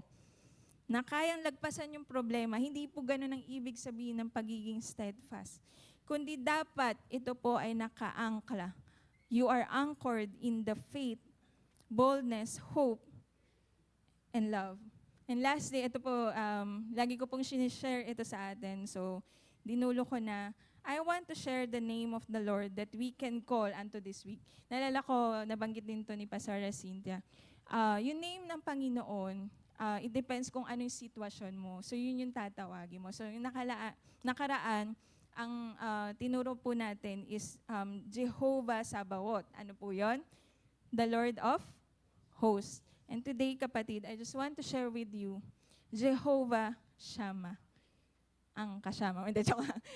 na kayang lagpasan yung problema. Hindi po ganun ang ibig sabihin ng pagiging steadfast. Kundi dapat ito po ay nakaangkla. You are anchored in the faith, boldness, hope, and love. And lastly, ito po, lagi ko pong sinishare ito sa atin. So, dinulo ko na, I want to share the name of the Lord that we can call unto this week. Nalala ko, nabanggit din to ni Pastor Cynthia. Yung name ng Panginoon, it depends kung ano yung sitwasyon mo. So, yun yung tatawagin mo. So, yung nakaraan, ang tinuro po natin is Jehovah Sabaoth. Ano po yun? The Lord of Hosts. And today, kapatid, I just want to share with you, Jehovah Shammah. Ang kasama.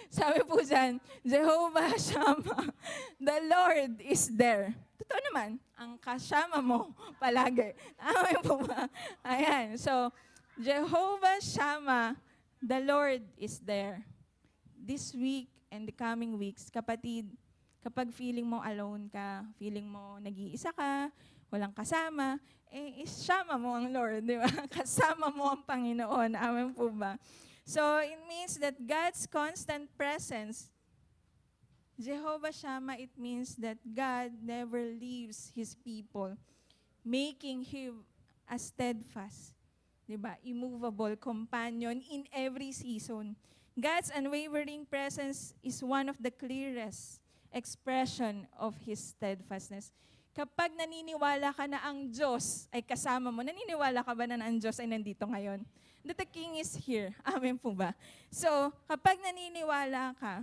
Sabi po dyan, Jehovah Shammah, the Lord is there. Totoo naman, ang kasama mo palagi. Amen po ba? Ayan. So, Jehovah Shammah, the Lord is there. This week and the coming weeks, kapatid, kapag feeling mo alone ka, feeling mo nag-iisa ka, walang kasama, isama mo ang Lord, di ba? Kasama mo ang Panginoon. Amen po ba? So, it means that God's constant presence, Jehovah Shammah, it means that God never leaves His people, making Him a steadfast, di ba? Immovable companion in every season. God's unwavering presence is one of the clearest expression of His steadfastness. Kapag naniniwala ka na ang Diyos ay kasama mo, naniniwala ka ba na ang Diyos ay nandito ngayon? That the King is here. Amen po ba? So, kapag naniniwala ka,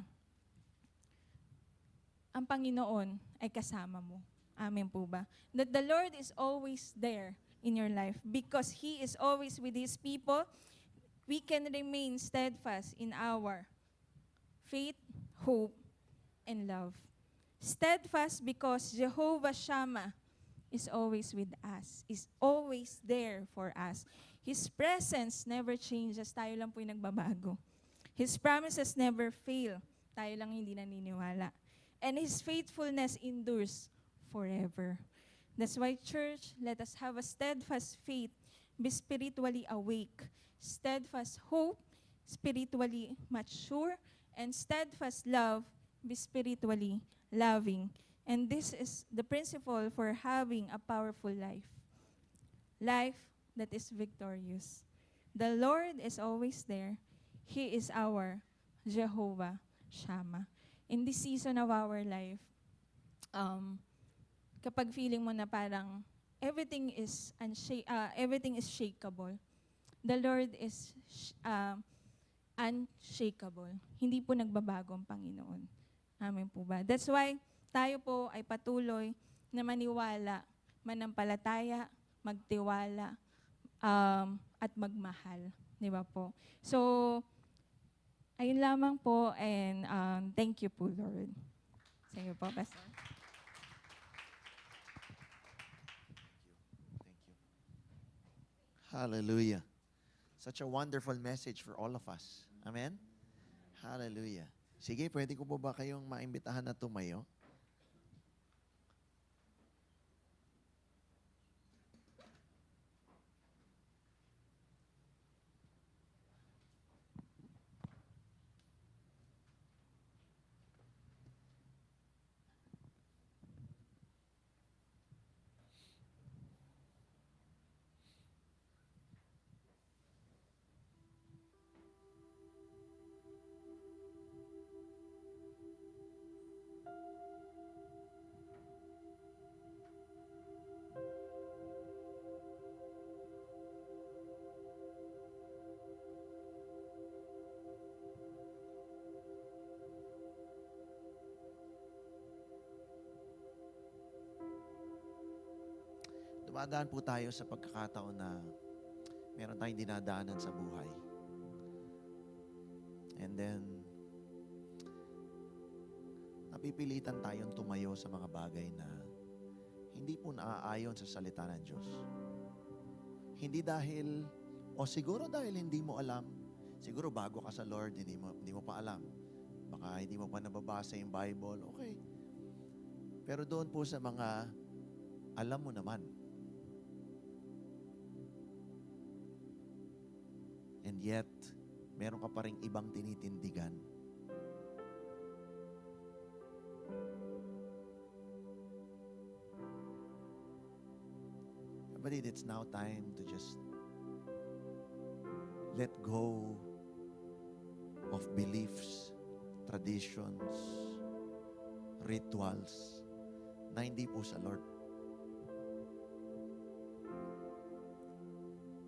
ang Panginoon ay kasama mo. Amen po ba? That the Lord is always there in your life because He is always with His people. We can remain steadfast in our faith, hope, and love. Steadfast because Jehovah Shammah is always with us, is always there for us. His presence never changes, tayo lang po yung nagbabago. His promises never fail, tayo lang hindi naniniwala. And His faithfulness endures forever. That's why, church, let us have a steadfast faith, be spiritually awake, steadfast hope, spiritually mature, and steadfast love, be spiritually loving. And this is the principle for having a powerful life. Life that is victorious. The Lord is always there. He is our Jehovah Shammah. In this season of our life, kapag feeling mo na parang everything is shakeable, the Lord is unshakable. Hindi po nagbabago ang Panginoon. Amen po ba? That's why tayo po ay patuloy na maniwala, manampalataya, magtiwala, at magmahal. Di ba po? So, ayun lamang po, and thank you po, Lord. Sige po, Pastor. Thank you. Hallelujah. Such a wonderful message for all of us. Amen? Hallelujah. Sige, pwede ko po ba kayong maimbitahan na tumayo? Dumadaan po tayo sa pagkakataon na meron tayong dinadaanan sa buhay. And then, napipilitan tayong tumayo sa mga bagay na hindi po naaayon sa salita ng Diyos. Hindi dahil, o siguro dahil hindi mo alam, siguro bago ka sa Lord, hindi mo pa alam. Baka hindi mo pa nababasa yung Bible, okay. Pero doon po sa mga alam mo naman, and yet, meron ka pa rin ibang tinitindigan. But it's now time to just let go of beliefs, traditions, rituals na hindi po sa Lord.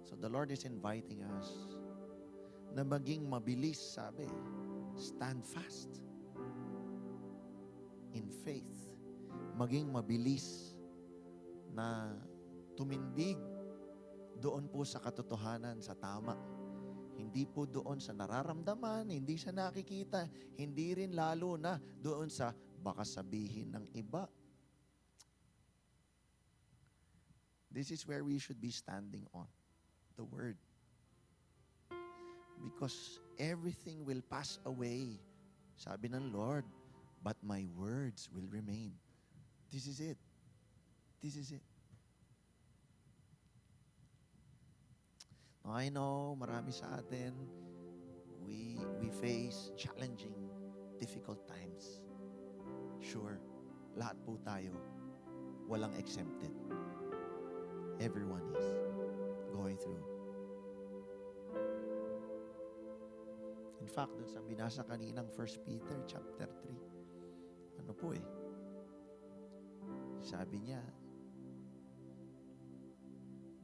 So the Lord is inviting us na maging mabilis, sabi, stand fast in faith. Maging mabilis na tumindig doon po sa katotohanan, sa tama. Hindi po doon sa nararamdaman, hindi sa nakikita, hindi rin lalo na doon sa baka sabihin ng iba. This is where we should be standing on the Word. Because everything will pass away. Sabi ng Lord, but my words will remain. This is it. This is it. I know, marami sa atin, we face challenging, difficult times. Sure, lahat po tayo, walang exempted. Everyone is going through. In fact, dun sa binasa kaninang 1 Peter chapter 3, ano po sabi niya,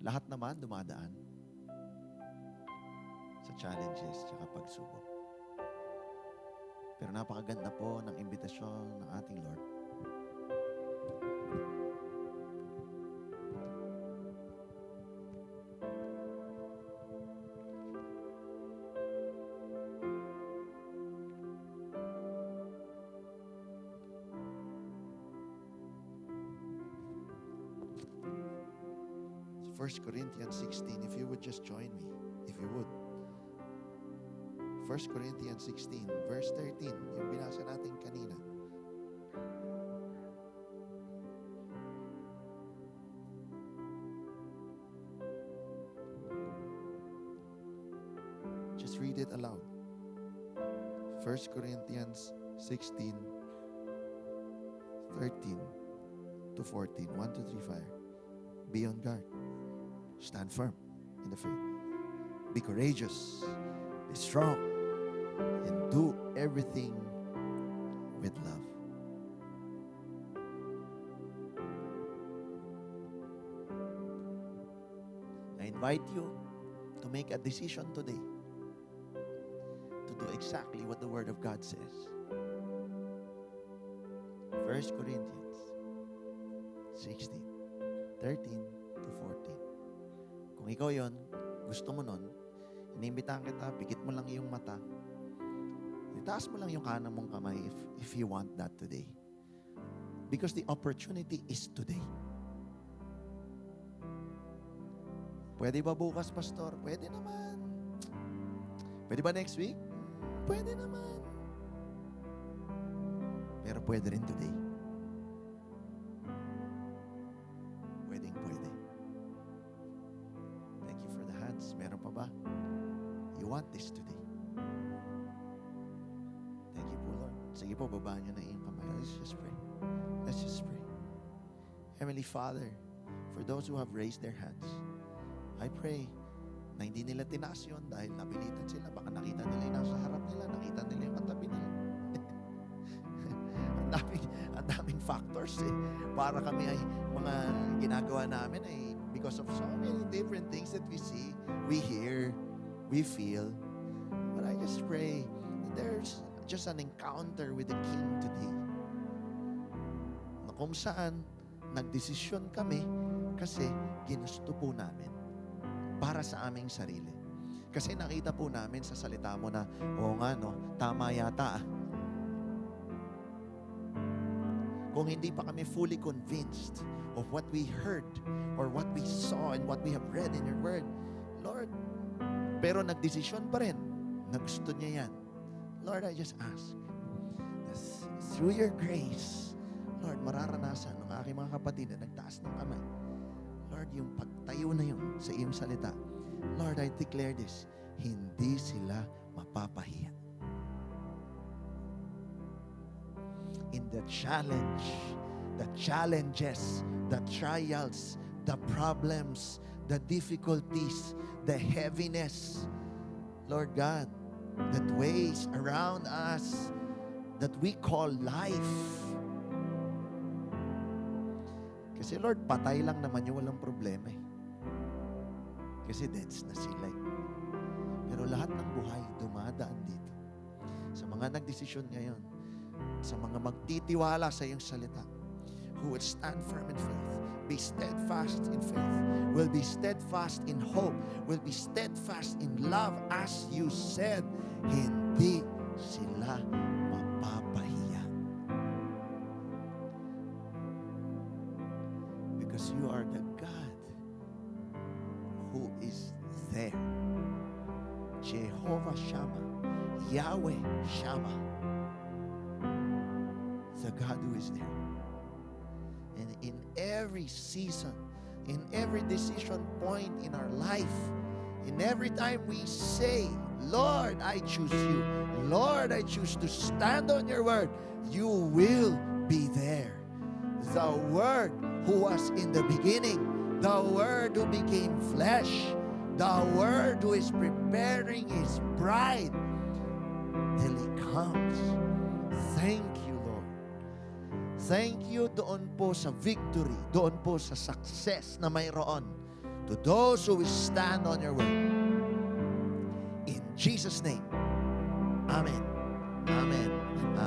lahat naman dumadaan sa challenges at pagsubok. Pero napakaganda po ng imbitasyon ng ating Lord. It's 1 Corinthians 16, if you would just join me, if you would. 1 Corinthians 16, verse 13, yung binasa natin kanina. Just read it aloud. 1 Corinthians 16, 13 to 14. 1, 2, 3, fire. Be on guard. Stand firm in the faith. Be courageous. Be strong. And do everything with love. invite you to make a decision today to do exactly what the Word of God says. 1 Corinthians 16, 13 to 14. Kung ikaw yon, gusto mo nun, inimbitahan kita, pikit mo lang yung mata, itaas mo lang yung kanang mong kamay if you want that today. Because the opportunity is today. Pwede ba bukas, Pastor? Pwede naman. Pwede ba next week? Pwede naman. Pero pwede rin today. Pwedeng pwede. Thank you for the hands. Meron pa ba? You want this today. Thank you po, Lord. Sige po, babaan niyo na iyong kamay. Let's just pray. Let's just pray. Heavenly Father, for those who have raised their hands, I pray na hindi nila tinaas yun dahil napilitan sila. Baka nakita nila yung nasa harap nila, nakita nila yung katabi nila. ang daming factors eh. Para kami ay mga ginagawa namin ay because of so many different things that we see, we hear, we feel. But I just pray that there's just an encounter with the King today. Na kung saan nagdesisyon kami kasi ginusto po namin para sa aming sarili. Kasi nakita po namin sa salita mo na, oo nga no, tama yata. Kung hindi pa kami fully convinced of what we heard or what we saw and what we have read in your word, Lord, pero nagdesisyon pa rin na gusto niya yan. Lord, I just ask, through your grace, Lord, mararanasan ng aking mga kapatid na nagtaas ng kamay. Lord, yung pagtayo na yun sa iyong salita, Lord, I declare this, hindi sila mapapahiya. In the challenge, the challenges, the trials, the problems, the difficulties, the heaviness, Lord God, that weighs around us, that we call life. Kasi Lord, patay lang naman yung walang problema eh. Kasi deads na sila eh. Pero lahat ng buhay dumadaan dito. Sa mga nagdesisyon ngayon, sa mga magtitiwala sa iyong salita, who would stand firm in faith, be steadfast in faith, will be steadfast in hope, will be steadfast in love, as you said, hindi sila mapapahiya. Because you are the God who is there. Jehovah Shammah, Yahweh Shammah, the God who is there. And in every season, in every decision point in our life, in every time we say, Lord, I choose you. Lord, I choose to stand on your word. You will be there. The Word who was in the beginning, the Word who became flesh, the Word who is preparing His bride till He comes. Thank you, Lord. Thank you doon po sa victory, doon po sa success na mayroon to those who will stand on your word. In Jesus' name, Amen. Amen.